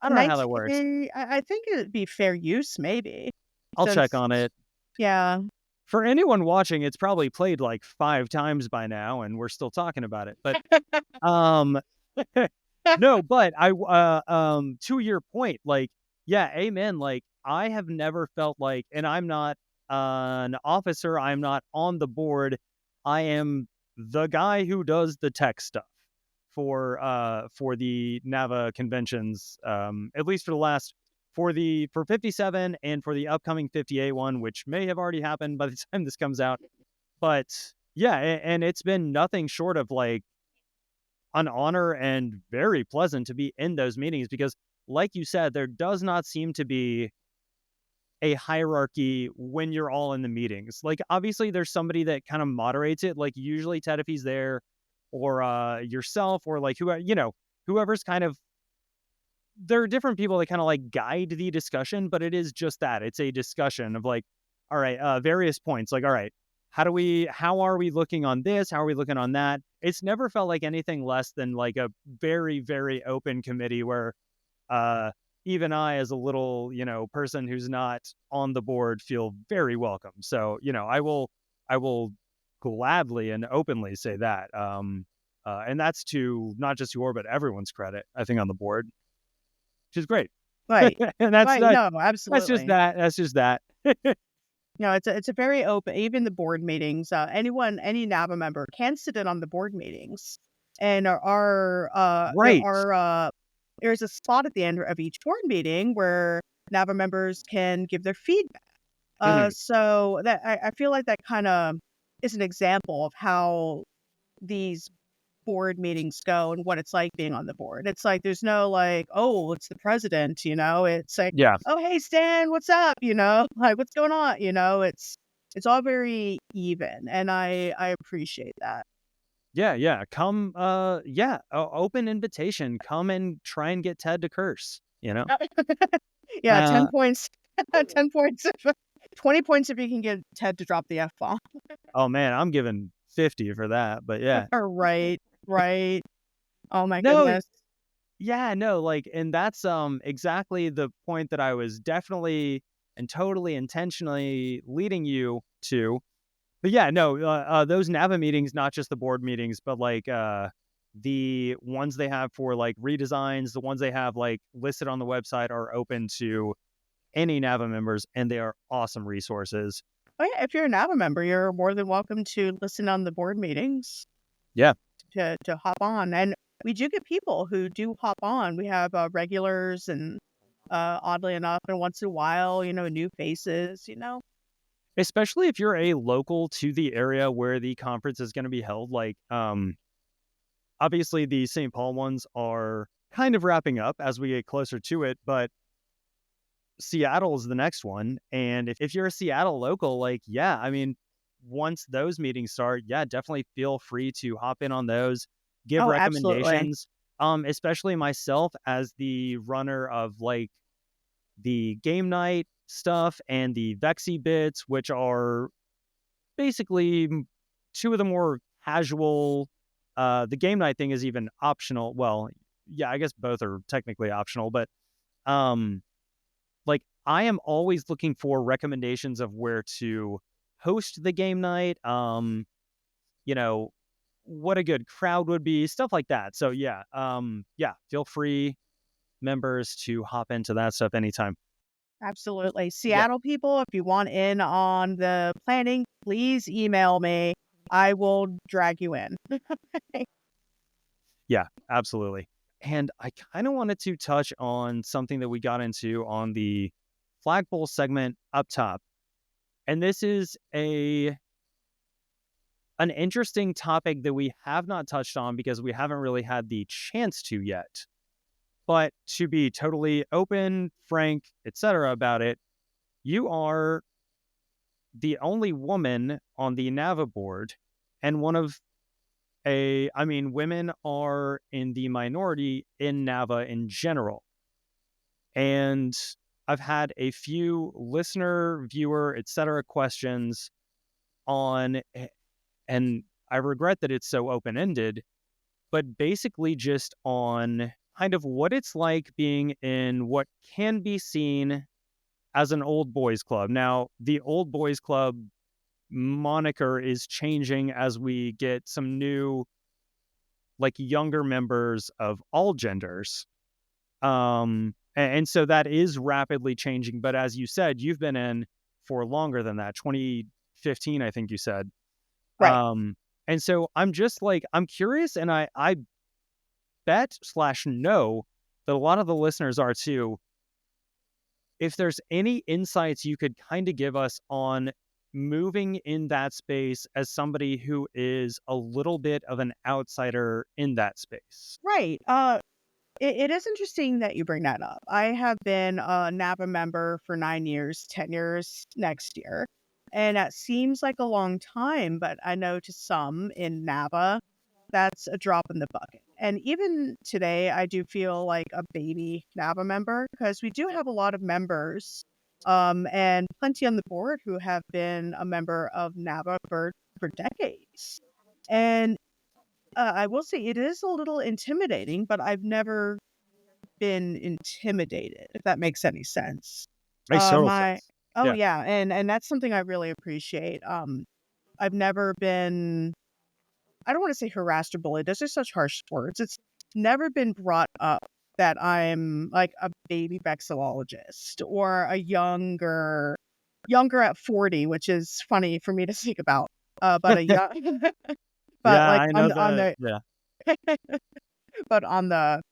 I don't know how that works. 19, I think it'd be fair use, maybe. I'll check Since, on it. yeah. For anyone watching, it's probably played like 5 times by now, and we're still talking about it. But um, no, but to your point, like, yeah, amen. Like, I have never felt like, and I'm not an officer, I'm not on the board. I am the guy who does the tech stuff for the NAVA conventions, at least for 57 and for the upcoming 58 one, which may have already happened by the time this comes out. But yeah, and it's been nothing short of like an honor and very pleasant to be in those meetings because, like you said, there does not seem to be a hierarchy when you're all in the meetings. Like, obviously, there's somebody that kind of moderates it, like usually Ted if he's there, or yourself, or like whoever's kind of. There are different people that kind of like guide the discussion, but it is just that it's a discussion of like, all right, various points. Like, all right, how are we looking on this? How are we looking on that? It's never felt like anything less than like a very, very open committee where even I, as a little, person who's not on the board, feel very welcome. So, I will gladly and openly say that. And that's to not just your, but everyone's credit, I think, on the board, which is great. Right. And that's Right. that. No, That's just absolutely. that. That's just that. No, it's a very open. Even the board meetings, any NAVA member can sit in on the board meetings, and Right. there's a spot at the end of each board meeting where NAVA members can give their feedback. Mhm. So that I feel like that kind of is an example of how these board meetings go and what it's like being on the board. It's like there's no like, oh, it's the president, It's like, Yeah. oh, hey Stan, what's up? Like what's going on? It's all very even, and I appreciate that. Yeah. Come, open invitation. Come and try and get Ted to curse, Yeah, Uh, 10 points. 10 points. 20 points if you can get Ted to drop the F bomb. oh man, I'm giving 50 for that, but yeah. Right, right. Oh my No, goodness. yeah, no, like, and that's exactly the point that I was definitely and totally intentionally leading you to. But yeah, no, those NAVA meetings, not just the board meetings, but like the ones they have for like redesigns, the ones they have like listed on the website are open to any NAVA members, and they are awesome resources. Oh yeah, if you're a NAVA member, you're more than welcome to listen on the board meetings. Yeah. To hop on, and we do get people who do hop on. We have regulars, and oddly enough, and once in a while, new faces. Especially if you're a local to the area where the conference is going to be held. Like, obviously the St. Paul ones are kind of wrapping up as we get closer to it, but Seattle is the next one. And if you're a Seattle local, like, yeah, I mean, once those meetings start, yeah, definitely feel free to hop in on those, give Oh, absolutely. recommendations. Especially myself as the runner of like the game night stuff and the Vexy bits, which are basically two of the more casual. The game night thing is even optional. Well, yeah, I guess both are technically optional, but like I am always looking for recommendations of where to host the game night. What a good crowd would be, stuff like that. So yeah, feel free, members, to hop into that stuff anytime. Absolutely. Yeah. Seattle people, if you want in on the planning, please email me. I will drag you in. Yeah, absolutely. And I kind of wanted to touch on something that we got into on the Flagpole segment up top. And this is a an interesting topic that we have not touched on because we haven't really had the chance to yet. But to be totally open, frank, etc. about it, you are the only woman on the NAVA board, and women are in the minority in NAVA in general. And I've had a few listener, viewer, etc. questions on, and I regret that it's so open-ended, but basically just on kind of what it's like being in what can be seen as an old boys club. Now, the old boys club moniker is changing as we get some new, like, younger members of all genders. And so that is rapidly changing. But as you said, you've been in for longer than that, 2015, I think you said. Right. And so I'm just like, I'm curious, and I bet/know that a lot of the listeners are too. If there's any insights you could kind of give us on moving in that space as somebody who is a little bit of an outsider in that space. Right. It is interesting that you bring that up. I have been a NAVA member for 9 years, 10 years next year. And that seems like a long time, but I know to some in NAVA, that's a drop in the bucket. And even today, I do feel like a baby NAVA member because we do have a lot of members and plenty on the board who have been a member of NAVA for decades. And I will say it is a little intimidating, but I've never been intimidated, if that makes any sense. Makes total My sense. Oh Yeah. yeah, and that's something I really appreciate. I've never been, I don't want to say harassed or bullied. Those are such harsh words. It's never been brought up that I'm like a baby vexillologist or a younger at 40, which is funny for me to think about. But a young but Yeah, like I on know on that. the Yeah. but on the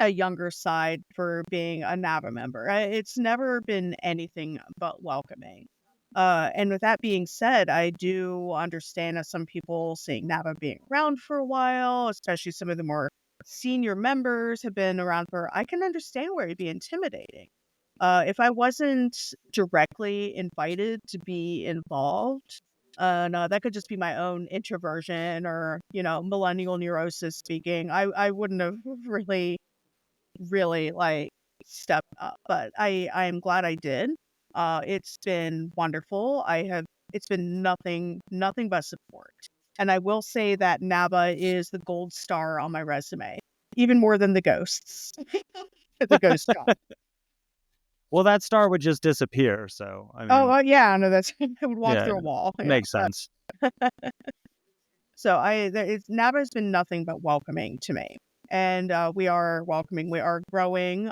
a younger side for being a NAVA member. It's never been anything but welcoming. And with that being said, I do understand that some people seeing NAVA being around for a while, especially some of the more senior members have been around for, I can understand where it'd be intimidating. If I wasn't directly invited to be involved, no, that could just be my own introversion or, millennial neurosis speaking. I wouldn't have really like stepped up, but I am glad I did. It's been wonderful. It's been nothing but support. And I will say that NAVA is the gold star on my resume, even more than the ghosts. The ghost job. Well, that star would just disappear. So, I Oh, mean, yeah, no, that's I would walk yeah, through a wall. Yeah. makes sense. So NAVA has been nothing but welcoming to me. And we are welcoming. We are growing.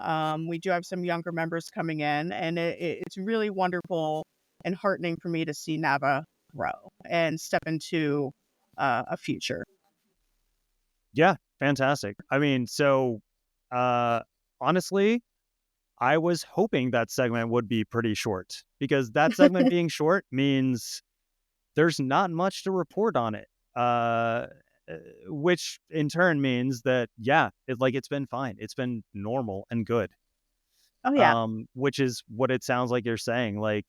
We do have some younger members coming in, and it's really wonderful and heartening for me to see NAVA grow and step into a future. Yeah, fantastic. I mean, so honestly, I was hoping that segment would be pretty short because that segment being short means there's not much to report on it. Which in turn means that, yeah, it's been fine. It's been normal and good. Oh yeah, Which is what it sounds like you're saying. Like,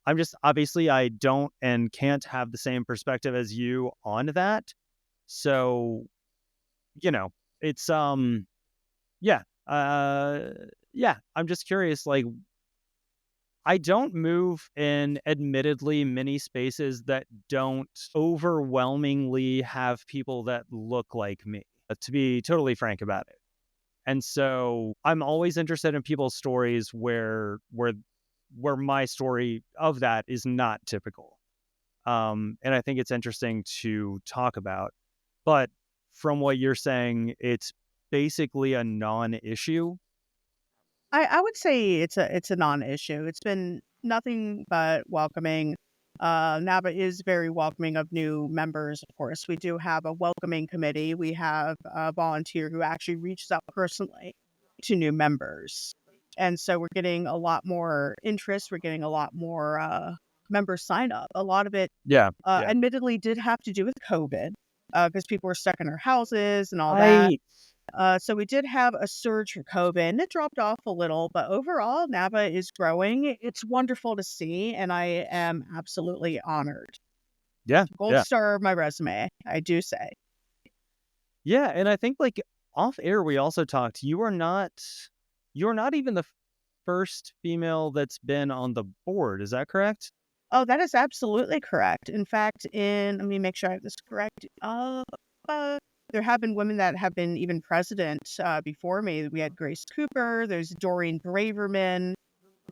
I'm just, obviously I don't and can't have the same perspective as you on that. So, it's, yeah, yeah, I'm just curious, like, I don't move in admittedly many spaces that don't overwhelmingly have people that look like me, to be totally frank about it. And so I'm always interested in people's stories where my story of that is not typical. And I think it's interesting to talk about. But from what you're saying, it's basically a non-issue. I would say it's a non-issue. It's been nothing but welcoming. NAVA is very welcoming of new members. Of course, we do have a welcoming committee. We have a volunteer who actually reaches out personally to new members, and so we're getting a lot more interest. We're getting a lot more member sign up. A lot of it, Yeah. admittedly, did have to do with COVID because people were stuck in their houses and all that. So we did have a surge for COVID, and it dropped off a little, but overall, NAVA is growing. It's wonderful to see, and I am absolutely honored. Yeah. Gold star of my resume, I do say. Yeah, and I think like off air we also talked. You're not even the first female that's been on the board. Is that correct? Oh, that is absolutely correct. In fact, let me make sure I have this correct. There have been women that have been even president before me. We had Grace Cooper. There's Doreen Braverman.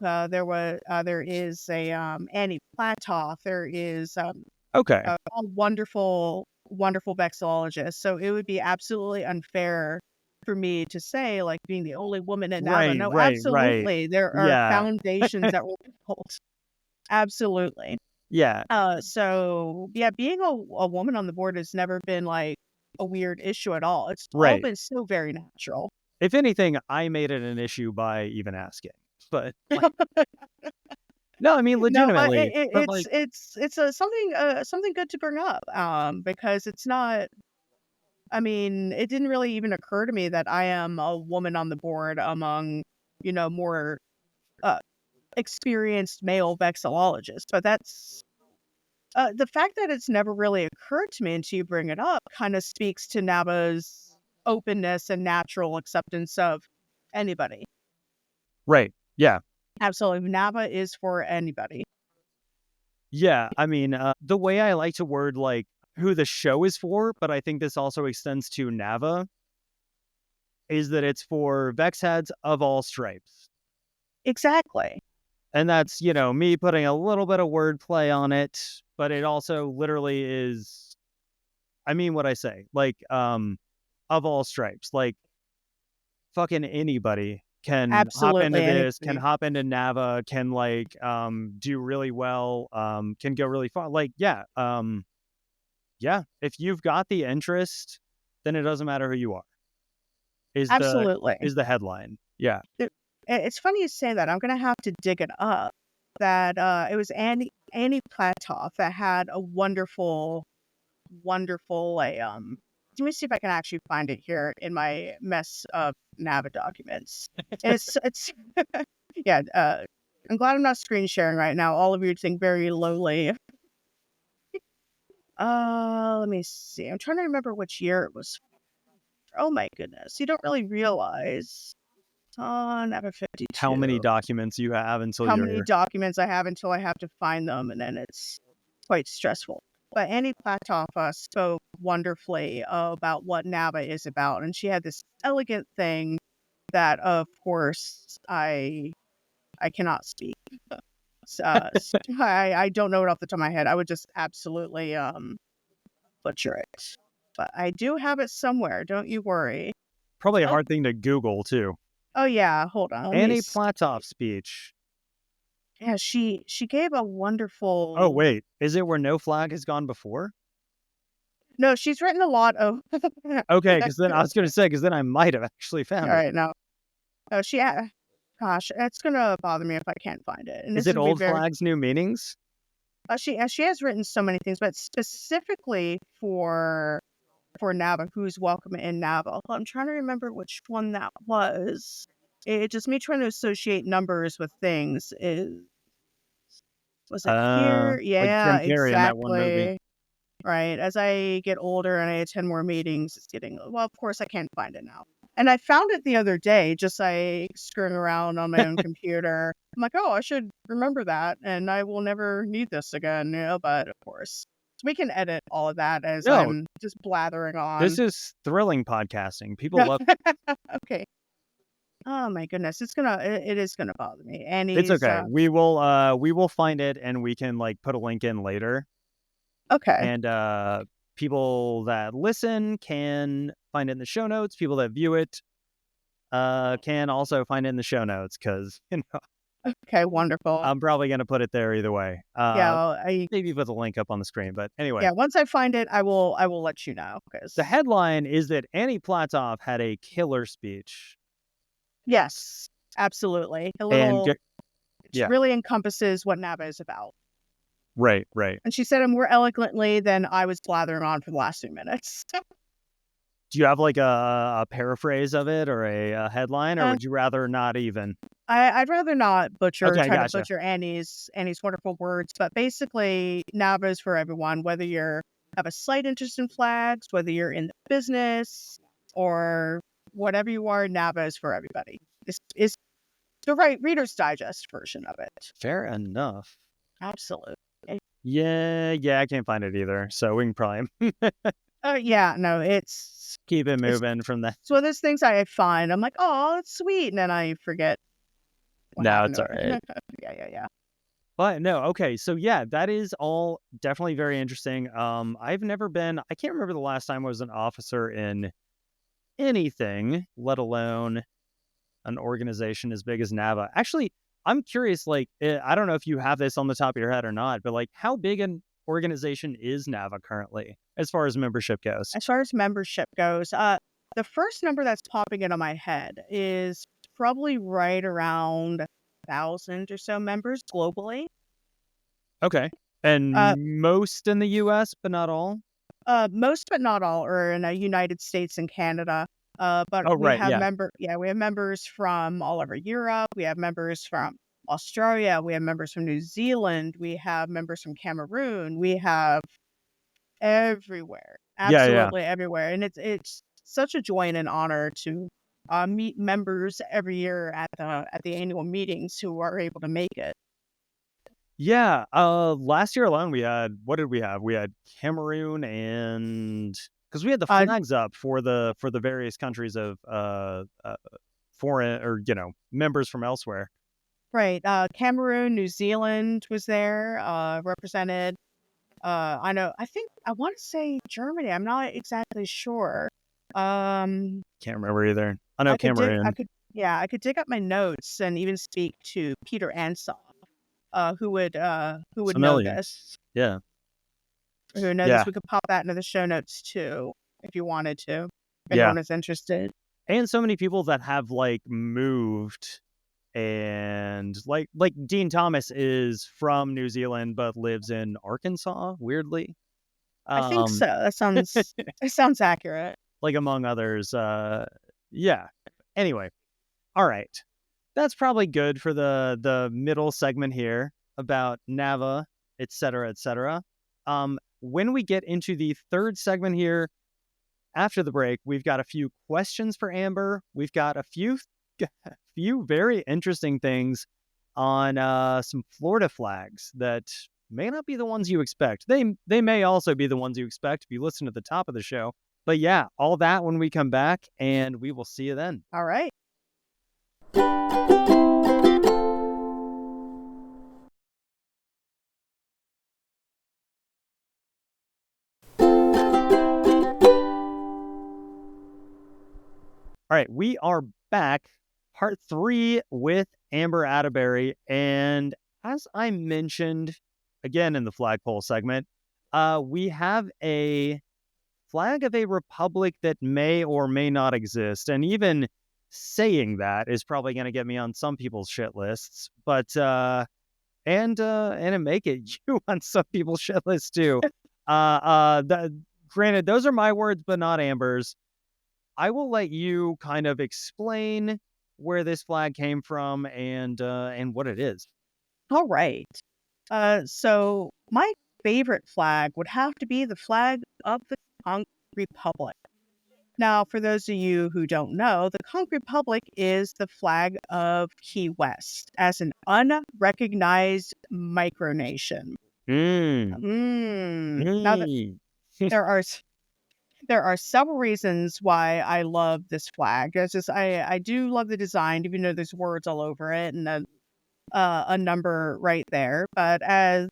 There is a Annie Platoff. There is a wonderful vexillologist. So it would be absolutely unfair for me to say, like, being the only woman at NAVA. No, absolutely. Right. There are foundations that were built. Absolutely. Yeah. So yeah, being a woman on the board has never been like a weird issue at all. It's all been so very natural. If anything, I made it an issue by even asking. But no, I mean legitimately. It's something good to bring up. Because it's not. I mean, it didn't really even occur to me that I am a woman on the board among, more experienced male vexillologists. But that's the fact that it's never really occurred to me until you bring it up kind of speaks to NAVA's openness and natural acceptance of anybody. Right. Yeah. Absolutely. NAVA is for anybody. Yeah. I mean, the way I like to word like who the show is for, but I think this also extends to NAVA, is that it's for VexHeads of all stripes. Exactly. And that's, me putting a little bit of wordplay on it, but it also literally is, I mean what I say, like, of all stripes, like fucking anybody can hop into this, can hop into NAVA, can like, do really well, can go really far. Like, yeah, if you've got the interest, then it doesn't matter who you are. Is the headline. Yeah. It's funny you say that. I'm going to have to dig it up. That it was Annie Platoff that had a wonderful, let me see if I can actually find it here in my mess of NAVA documents. It's yeah. I'm glad I'm not screen sharing right now. All of you think very lowly. Let me see. I'm trying to remember which year it was. Oh my goodness. You don't really realize. NAVA 52. How many documents you have many documents I have until I have to find them, and then it's quite stressful. But Annie Platoff spoke wonderfully about what NAVA is about, and she had this elegant thing that, of course, I cannot speak. I don't know it off the top of my head. I would just absolutely butcher it. But I do have it somewhere. Don't you worry. Probably a hard thing to Google too. Oh yeah, hold on. Annie Platoff speech. Yeah, she gave a wonderful. Oh wait, is it where no flag has gone before? No, she's written a lot of. Okay, because then I was going to say, because then I might have actually found it. All right, no. Oh, gosh, it's gonna bother me if I can't find it. And is it Old Flags, New Meanings? She has written so many things, but specifically for NAVA, who's welcome in NAVA. I'm trying to remember which one that was. It just me trying to associate numbers with things. Was it here? Yeah, like Jim Carrey exactly. In that one movie. Right. As I get older and I attend more meetings, it's getting, well, of course I can't find it now. And I found it the other day, just like screwing around on my own computer. I'm like, oh, I should remember that, and I will never need this again. But of course, we can edit all of that as I'm just blathering on. This is thrilling podcasting. People love it. Okay. Oh my goodness, it is gonna bother me. And it's okay. We will find it, and we can like put a link in later. Okay. And people that listen can find it in the show notes. People that view it can also find it in the show notes, because Okay, wonderful. I'm probably going to put it there either way. Maybe put the link up on the screen, but anyway. Yeah, once I find it, I will let you know. The headline is that Annie Platoff had a killer speech. Yes, absolutely. It really encompasses what NAVA is about. Right, right. And she said it more eloquently than I was blathering on for the last 2 minutes. Do you have like a paraphrase of it or a headline, or Uh, would you rather not even? I'd rather not Okay, try to gotcha. butcher Annie's wonderful words, but basically, NAVA is for everyone, whether you're have a slight interest in flags, whether you're in the business or whatever you are, NAVA is for everybody. This is the right Reader's Digest version of it. Fair enough. Absolutely. Yeah, I can't find it either. So we can probably Yeah, no, it's keep it moving from that. one of those things I find. I'm like, oh, that's sweet, and then I forget what No, happened it's to all it. right. Yeah. But no, okay. So yeah, that is all definitely very interesting. I've never been, I can't remember the last time I was an officer in anything, let alone an organization as big as NAVA. Actually, I'm curious, like, I don't know if you have this on the top of your head or not, but like, how big an organization is NAVA currently as far as membership goes? As far as membership goes, the first number that's popping into my head is probably right around 1,000 or so members globally. Okay. And Uh, most in the US, but not all? Most but not all are in the United States and Canada. But Oh, we right. have Yeah. we have members from all over Europe. We have members from Australia. We have members from New Zealand. We have members from Cameroon. We have everywhere, Yeah. absolutely everywhere, and it's such a joy and an honor to meet members every year at the annual meetings who are able to make it. Yeah. Last year alone, we had, what did we have? We had Cameroon, and because we had the Uh, flags up for the various countries of foreign, or members from elsewhere. right, Cameroon, New Zealand was there, represented. I want to say Germany. I'm not exactly sure. Um, Can't remember either. I know I could dig. Cameroon. I could dig up my notes and even speak to Peter Ansell, who would know Familiar. this. Yeah. Who would know Yeah. this? We could pop that into the show notes too, if you wanted to. If Yeah. anyone is interested. And so many people that have like moved, and like Dean Thomas is from New Zealand but lives in Arkansas, weirdly. I think so. That sounds accurate. Like among others. Yeah. Anyway, all right. That's probably good for the middle segment here about NAVA, et cetera, et cetera. When we get into the third segment here after the break, we've got a few questions for Amber. We've got a few very interesting things on some Florida flags that may not be the ones you expect. They may also be the ones you expect if you listen to the top of the show. But yeah, all that when we come back, and we will see you then. All right. All right, we are back, part 3 with Amber Atteberry, and as I mentioned again in the flagpole segment, we have a flag of a republic that may or may not exist, and even saying that is probably going to get me on some people's shit lists, but and it may get you on some people's shit lists too. Granted, those are my words, but not Amber's. I will let you kind of explain where this flag came from and what it is. All right. So my favorite flag would have to be the flag of the Conch Republic. Now, for those of you who don't know, the Conch Republic is the flag of Key West as an unrecognized micronation. Now, there are several reasons why I love this flag. It's just I do love the design, even though there's words all over it and a number right there. But as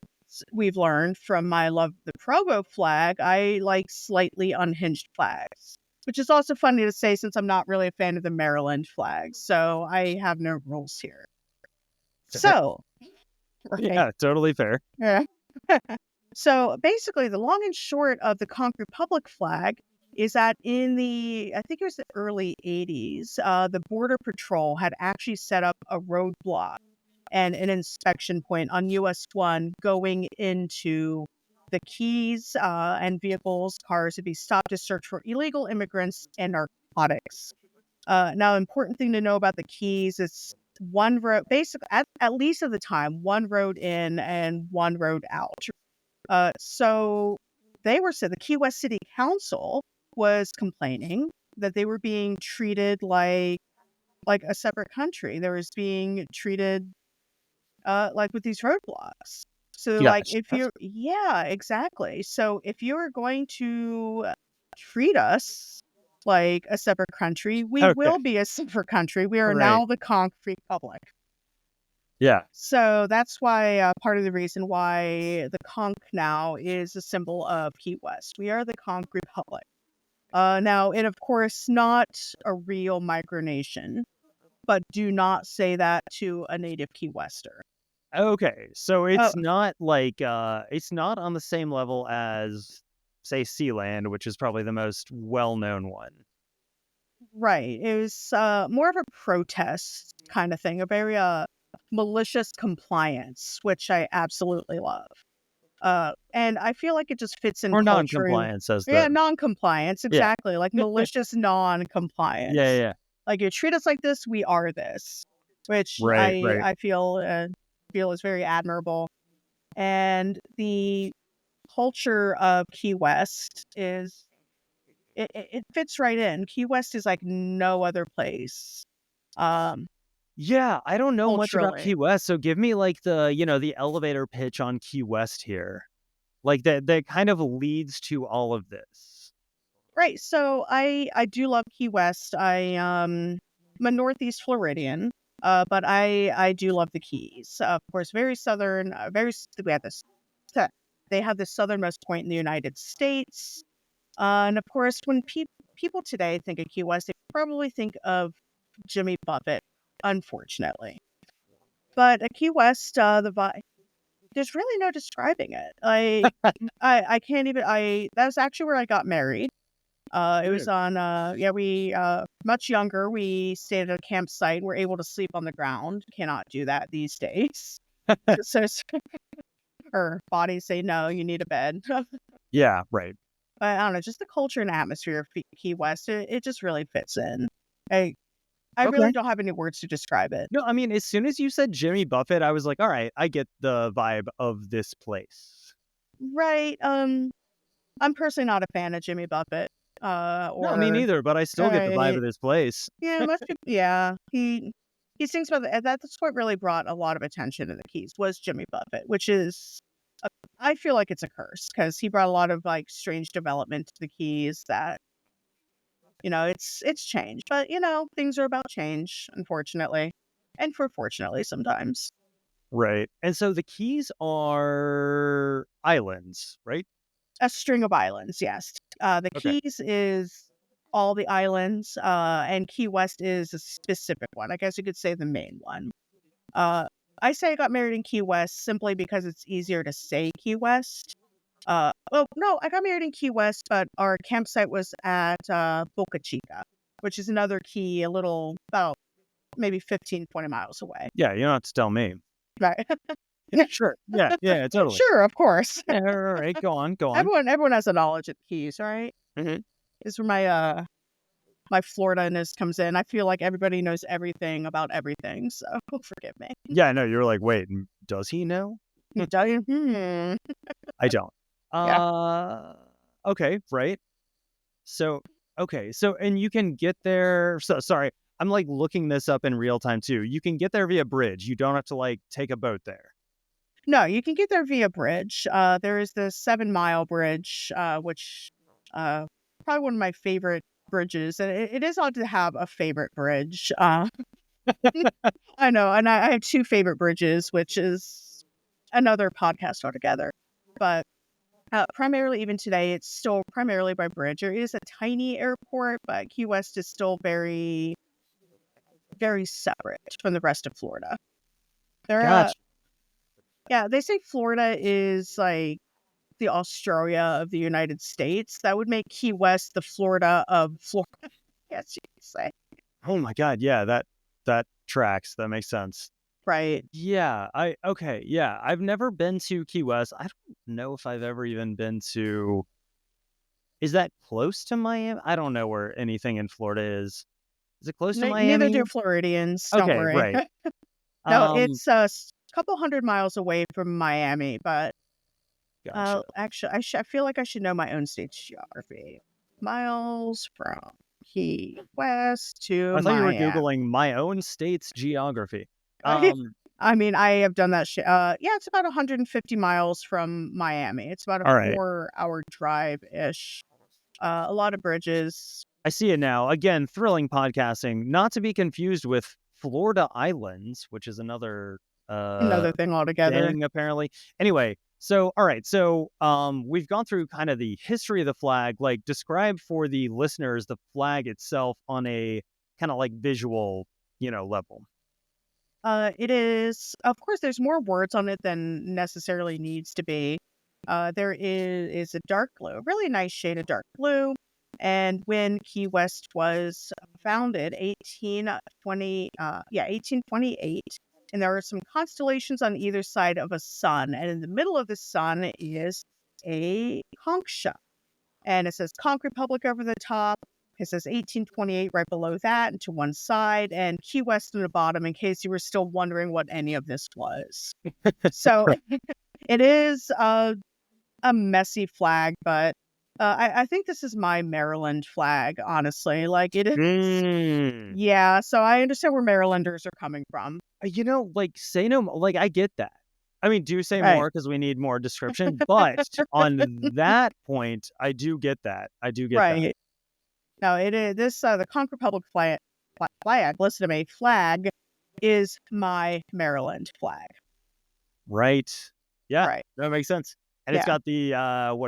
we've learned from my love of the Provo flag, I like slightly unhinged flags, which is also funny to say since I'm not really a fan of the Maryland flags. So I have no rules here. So, right. Yeah, totally fair. Yeah. So basically, the long and short of the Conch Republic flag is that in I think it was the early 80s, the Border Patrol had actually set up a roadblock and an inspection point on US 1 going into the Keys, and vehicles, cars would be stopped to search for illegal immigrants and narcotics. Now, important thing to know about the Keys is one road, basically, at least at the time, one road in and one road out. So the Key West City Council was complaining that they were being treated like a separate country. They was being treated like with these roadblocks. So like Yes. if you're yeah, exactly. So if you're going to treat us like a separate country, we Okay. will be a separate country. We are Right. now the Conch Republic. Yeah. So that's why part of the reason why the conch now is a symbol of Key West. We are the Conch Republic. Now, and of course, not a real micronation, but do not say that to a native Key Wester. Okay. So Oh, it's not like it's not on the same level as, say, Sealand, which is probably the most well-known one. right. It was more of a protest kind of thing, a very malicious compliance, which I absolutely love. And I feel like it just fits in Or culture. non-compliance as Yeah, the non-compliance, yeah. exactly. Like malicious Yeah, non-compliance. yeah. Like you treat us like this, we are this, which Right. I feel is very admirable. And the culture of Key West is it fits right in. Key West is like no other place. Um, Yeah, I don't know much about culturally. Key West, so give me like the elevator pitch on Key West here. Like that kind of leads to all of this. Right. So I do love Key West. I'm a Northeast Floridian, but I do love the Keys. Of course, very southern. We have this. They have the southernmost point in the United States, and of course, when people today think of Key West, they probably think of Jimmy Buffett. Unfortunately, but at Key West, there's really no describing it. I can't even. That was actually where I got married. It was on, we, much younger, we stayed at a campsite. We're able to sleep on the ground. Cannot do that these days. So our bodies say, no, you need a bed. Yeah, right. But I don't know, just the culture and atmosphere of Key West, it just really fits in. I Okay. really don't have any words to describe it. No, I mean, as soon as you said Jimmy Buffett, I was like, all right, I get the vibe of this place. Right. I'm personally not a fan of Jimmy Buffett. No, me Or neither, but I still get the vibe of this place. Yeah, most people. Yeah, he sings about that's what really brought a lot of attention to the Keys was Jimmy Buffett, which is I feel like it's a curse because he brought a lot of like strange development to the Keys that it's changed, but things are about change, unfortunately, and fortunately sometimes. Right. And so the Keys are islands, right? A string of islands, yes. The Okay. Keys is all the islands, and Key West is a specific one. I guess you could say the main one. I say I got married in Key West simply because it's easier to say Key West. Well, no, I got married in Key West, but our campsite was at Boca Chica, which is another key, about maybe 15, 20 miles away. Yeah, you don't have to tell me. Right. Sure. Yeah, totally. Sure, of course. Yeah, all right, go on. Everyone has a knowledge of the Keys, right? Mhm. This is where my Florida-ness comes in. I feel like everybody knows everything about everything, so forgive me. Yeah, no, you were like, wait, does he know? I don't. I don't. Yeah. Okay, right. So, okay, so and you can get there. So sorry, I'm like looking this up in real time too. You can get there via bridge. You don't have to like take a boat there. No, you can get there via bridge. There is the 7 Mile Bridge, which probably one of my favorite bridges. And it is odd to have a favorite bridge. I know, and I have two favorite bridges, which is another podcast altogether. But primarily, even today, it's still primarily by bridge. There is a tiny airport, but Key West is still very, very separate from the rest of Florida. Gotcha. Yeah, they say Florida is like the Australia of the United States. That would make Key West the Florida of Florida. Yes, you could say. Oh my God, yeah, that tracks. That makes sense. Right. Yeah, I've never been to Key West. I don't know if I've ever even been to. Is that close to Miami? I don't know where anything in Florida is. Is it close to Neither do Miami? Floridians. Don't Okay, worry. right. No, Um, it's a couple hundred miles away from Miami, but gotcha. actually, I feel like I should know my own state's geography. Miles from Key West to I thought you were Miami. Googling my own state's geography. I Um, mean, I have done that shit. Yeah, it's about 150 miles from Miami. It's about a all right. 4-hour drive-ish. A lot of bridges. I see it now. Again, thrilling podcasting, not to be confused with Florida Islands, which is another Another thing altogether. thing apparently. Anyway, so all right, so we've gone through kind of the history of the flag. Like, describe for the listeners the flag itself on a kind of like visual, level. It is, of course, there's more words on it than necessarily needs to be. There is a dark blue, really nice shade of dark blue. And when Key West was founded, 1828, and there are some constellations on either side of a sun. And in the middle of the sun is a conch. And it says Conch Republic over the top. It says 1828 right below that and to one side, and Key West in the bottom, in case you were still wondering what any of this was. So it is a messy flag, but I think this is my Maryland flag, honestly. Like, it is. Yeah, so I understand where Marylanders are coming from. Like, say no more. Like, I get that. I mean, do say Right. more because we need more description. But on that point, I do get that. I do get that. Right. No, it is this the Conch Republic flag. Listen to me, flag is my Maryland flag. Right. Yeah. Right. That makes sense. And it's Yeah. got the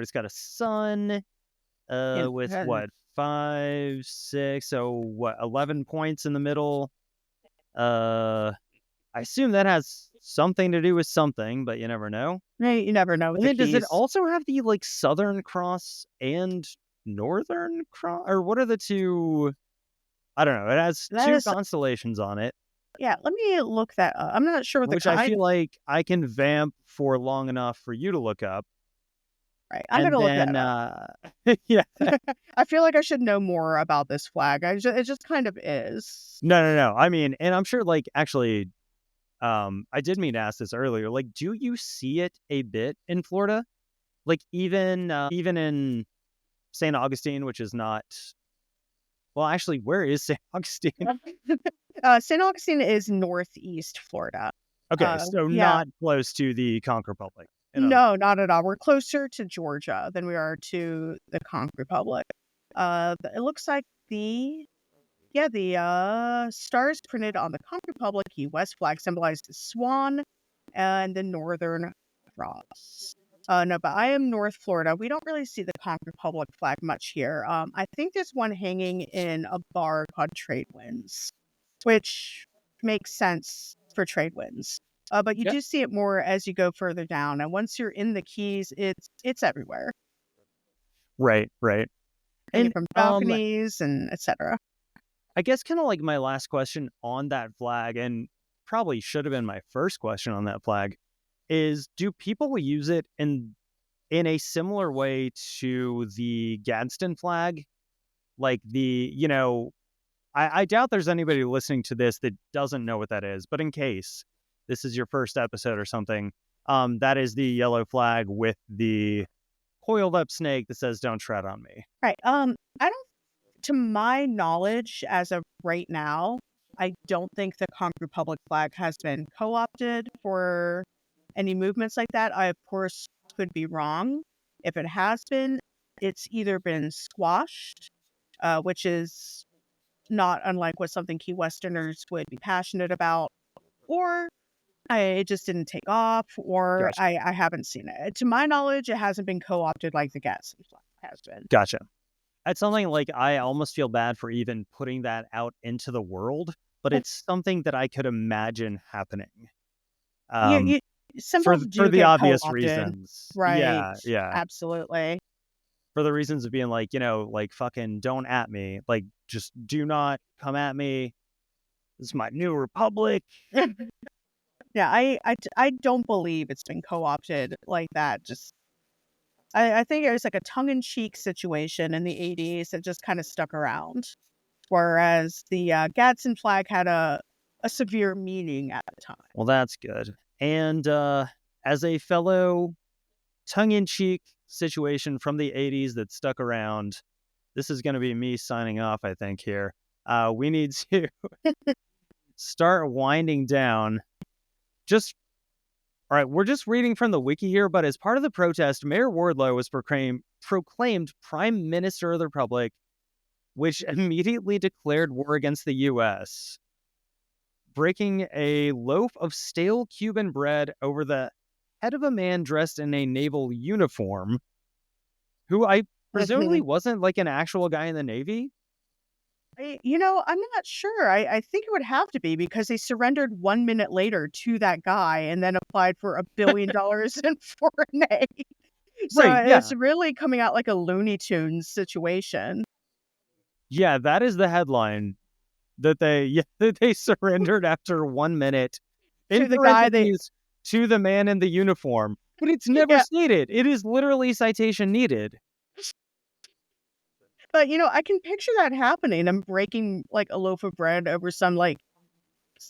it's got a sun with what, 5, 6, so what, 11 points in the middle. I assume that has something to do with something, but you never know. You never know with And the then does it keys. also have the like Southern Cross and Northern Cross, or what are the two? I don't know. It has two constellations on it. Yeah, let me look that up. I'm not sure what which I feel like I can vamp for long enough for you to look up. Right, I'm going to look that up. Yeah. I feel like I should know more about this flag. It just kind of is. No. I mean, and I'm sure, like, actually, I did mean to ask this earlier. Like, do you see it a bit in Florida? Like, even in St. Augustine, which is not. Well, actually, where is St. Augustine? St. Augustine is northeast Florida. Okay, so not close to the Conch Republic. No, not at all. We're closer to Georgia than we are to the Conch Republic. It looks like the stars printed on the Conch Republic Key West flag symbolize the swan and the Northern Cross. No, but I am North Florida. We don't really see the Conch Republic flag much here. I think there's one hanging in a bar called Trade Winds, which makes sense for Trade Winds. But you do see it more as you go further down, and once you're in the Keys, it's everywhere. Right. And from balconies and etc. I guess kind of like my last question on that flag, and probably should have been my first question on that flag, is do people use it in a similar way to the Gadsden flag? Like I doubt there's anybody listening to this that doesn't know what that is, but in case this is your first episode or something, that is the yellow flag with the coiled up snake that says "Don't tread on me." Right. I don't. To my knowledge, as of right now, I don't think the Conch Republic flag has been co-opted for any movements like that. I, of course, could be wrong. If it has been, it's either been squashed, which is not unlike what something Key Westerners would be passionate about, or it just didn't take off, or Gotcha. I haven't seen it. To my knowledge, it hasn't been co-opted like the Gadsden flag has been. Gotcha. That's something like I almost feel bad for even putting that out into the world, but it's something that I could imagine happening. For the obvious reasons. Right. Yeah. Absolutely. For the reasons of being like, like fucking don't at me. Like, just do not come at me. This is my new republic. Yeah, I don't believe it's been co-opted like that. Just I think it was like a tongue-in-cheek situation in the 80s that just kind of stuck around. Whereas the Gadsden flag had a severe meaning at the time. Well, that's good. And as a fellow tongue-in-cheek situation from the 80s that stuck around, this is going to be me signing off, I think, here. We need to start winding down. All right, we're just reading from the wiki here, but as part of the protest, Mayor Wardlow was proclaimed Prime Minister of the Republic, which immediately declared war against the U.S., breaking a loaf of stale Cuban bread over the head of a man dressed in a naval uniform, who I presumably wasn't like an actual guy in the Navy. I'm not sure. I think it would have to be because they surrendered 1 minute later to that guy and then applied for $1 billion in foreign aid. So Right, yeah. it's really coming out like a Looney Tunes situation. Yeah, that is the headline, that they surrendered after 1 minute. To In the guy they parentheses, to the man in the uniform. But it's never Yeah. stated. It is literally citation needed. But I can picture that happening. I'm breaking like a loaf of bread over some like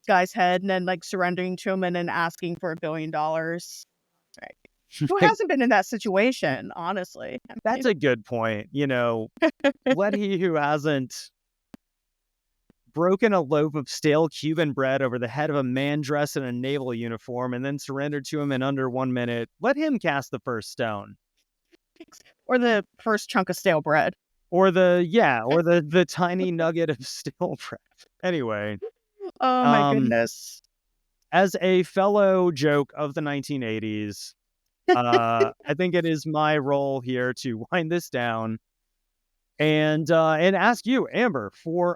guy's head and then like surrendering to him and then asking for $1 billion. Right. Who hasn't been in that situation, honestly? That's a good point. Let he who hasn't broken a loaf of stale Cuban bread over the head of a man dressed in a naval uniform and then surrendered to him in under 1 minute, let him cast the first stone. Or the first chunk of stale bread. Or the tiny nugget of stale bread. Anyway. Oh my goodness. As a fellow joke of the 1980s, I think it is my role here to wind this down and ask you, Amber, for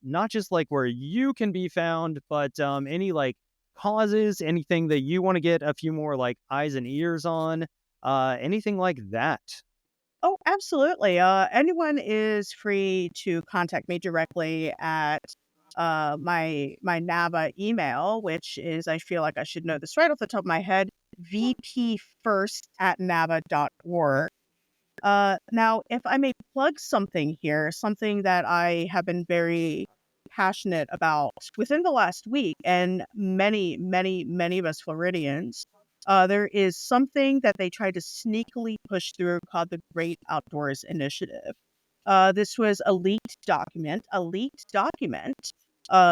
not just like where you can be found, but any like causes, anything that you want to get a few more like eyes and ears on, anything like that. Oh, absolutely. Anyone is free to contact me directly at my NAVA email, which is, I feel like I should know this right off the top of my head, vpfirst@nava.org. Now, if I may plug something here, something that I have been very passionate about within the last week, and many, many, many of us Floridians, there is something that they tried to sneakily push through called the Great Outdoors Initiative. This was a leaked document,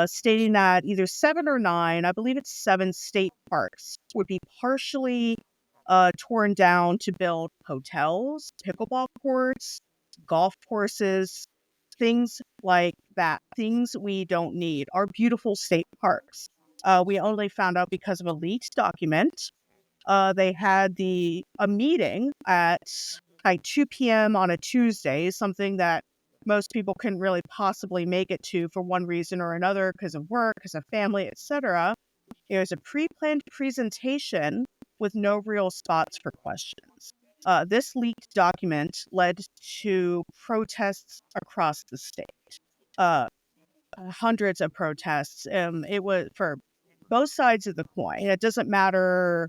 stating that either 7 or 9, I believe it's 7 state parks would be partially torn down to build hotels, pickleball courts, golf courses, things like that, things we don't need, our beautiful state parks. We only found out because of a leaked document. They had a meeting at like 2 p.m. on a Tuesday, something that most people couldn't really possibly make it to for one reason or another, because of work, because of family, etc. It was a pre-planned presentation with no real spots for questions. This leaked document led to protests across the state. Hundreds of protests. It was for both sides of the coin. It doesn't matter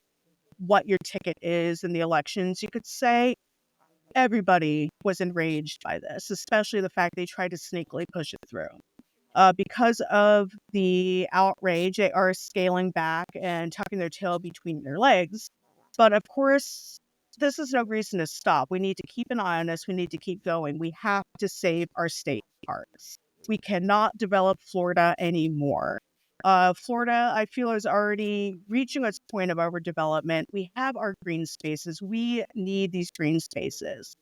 what your ticket is in the elections, you could say. Everybody was enraged by this, especially the fact they tried to sneakily push it through. Because of the outrage, they are scaling back and tucking their tail between their legs. But of course, this is no reason to stop. We need to keep an eye on this. We need to keep going. We have to save our state parks. We cannot develop Florida anymore. Florida, I feel, is already reaching its point of overdevelopment. We have our green spaces. We need these green spaces.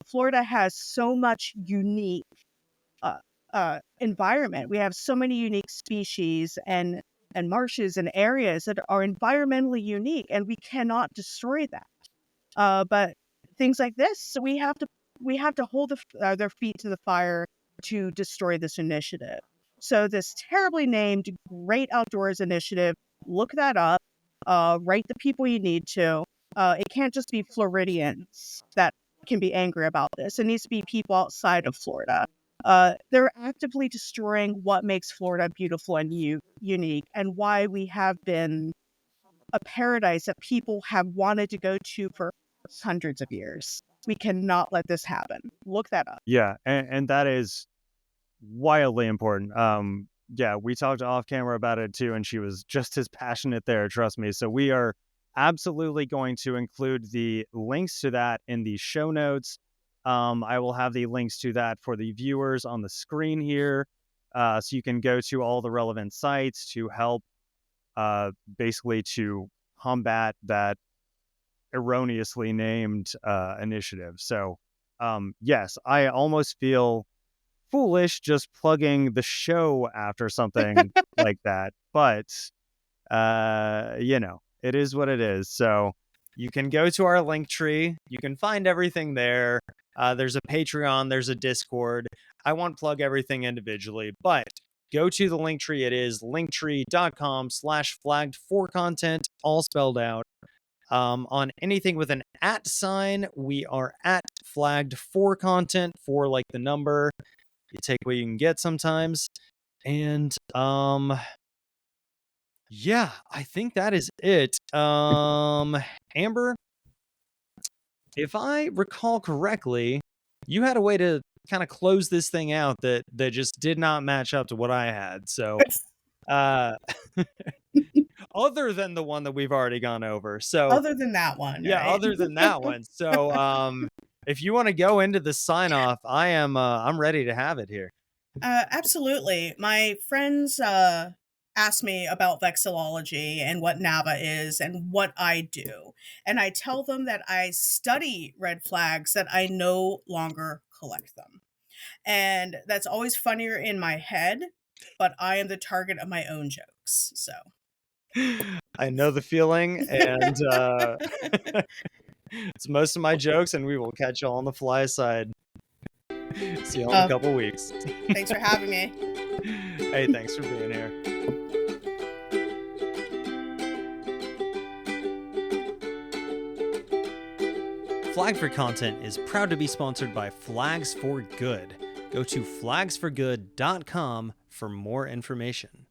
Florida has so much unique environment. We have so many unique species and marshes and areas that are environmentally unique, and we cannot destroy that. But things like this, so we have to hold their feet to the fire to destroy this initiative. So this terribly named Great Outdoors Initiative, look that up. Write the people you need to. It can't just be Floridians that can be angry about this. It needs to be people outside of Florida. They're actively destroying what makes Florida beautiful and unique, and why we have been a paradise that people have wanted to go to for hundreds of years. We cannot let this happen. Look that up. Yeah, and that is wildly important. Yeah, we talked off camera about it too, and she was just as passionate there, trust me. So we are absolutely going to include the links to that in the show notes. I will have the links to that for the viewers on the screen here. So you can go to all the relevant sites to help basically to combat that erroneously named initiative. So yes, I almost feel foolish just plugging the show after something like that, but it is what it is. So you can go to our link tree, you can find everything there. There's a Patreon, there's a Discord. I won't plug everything individually, but go to the link tree. It is linktree.com/flagged4content, all spelled out. On anything with an @ sign, we are at flagged4content, for like the number. You take what you can get sometimes. And yeah, I think that is it. Amber, if I recall correctly, you had a way to kind of close this thing out that just did not match up to what I had. So other than the one that we've already gone over. So Other than that one. yeah, right? other than that one. So if you want to go into the sign off, I'm ready to have it here. Absolutely. My friends ask me about vexillology and what NAVA is and what I do. And I tell them that I study red flags, that I no longer collect them. And that's always funnier in my head, but I am the target of my own jokes. So I know the feeling, and it's most of my jokes, and we will catch you all on the fly side. See you in a couple weeks. Thanks for having me. Hey, thanks for being here. Flag for Content is proud to be sponsored by Flags for Good. Go to flagsforgood.com for more information.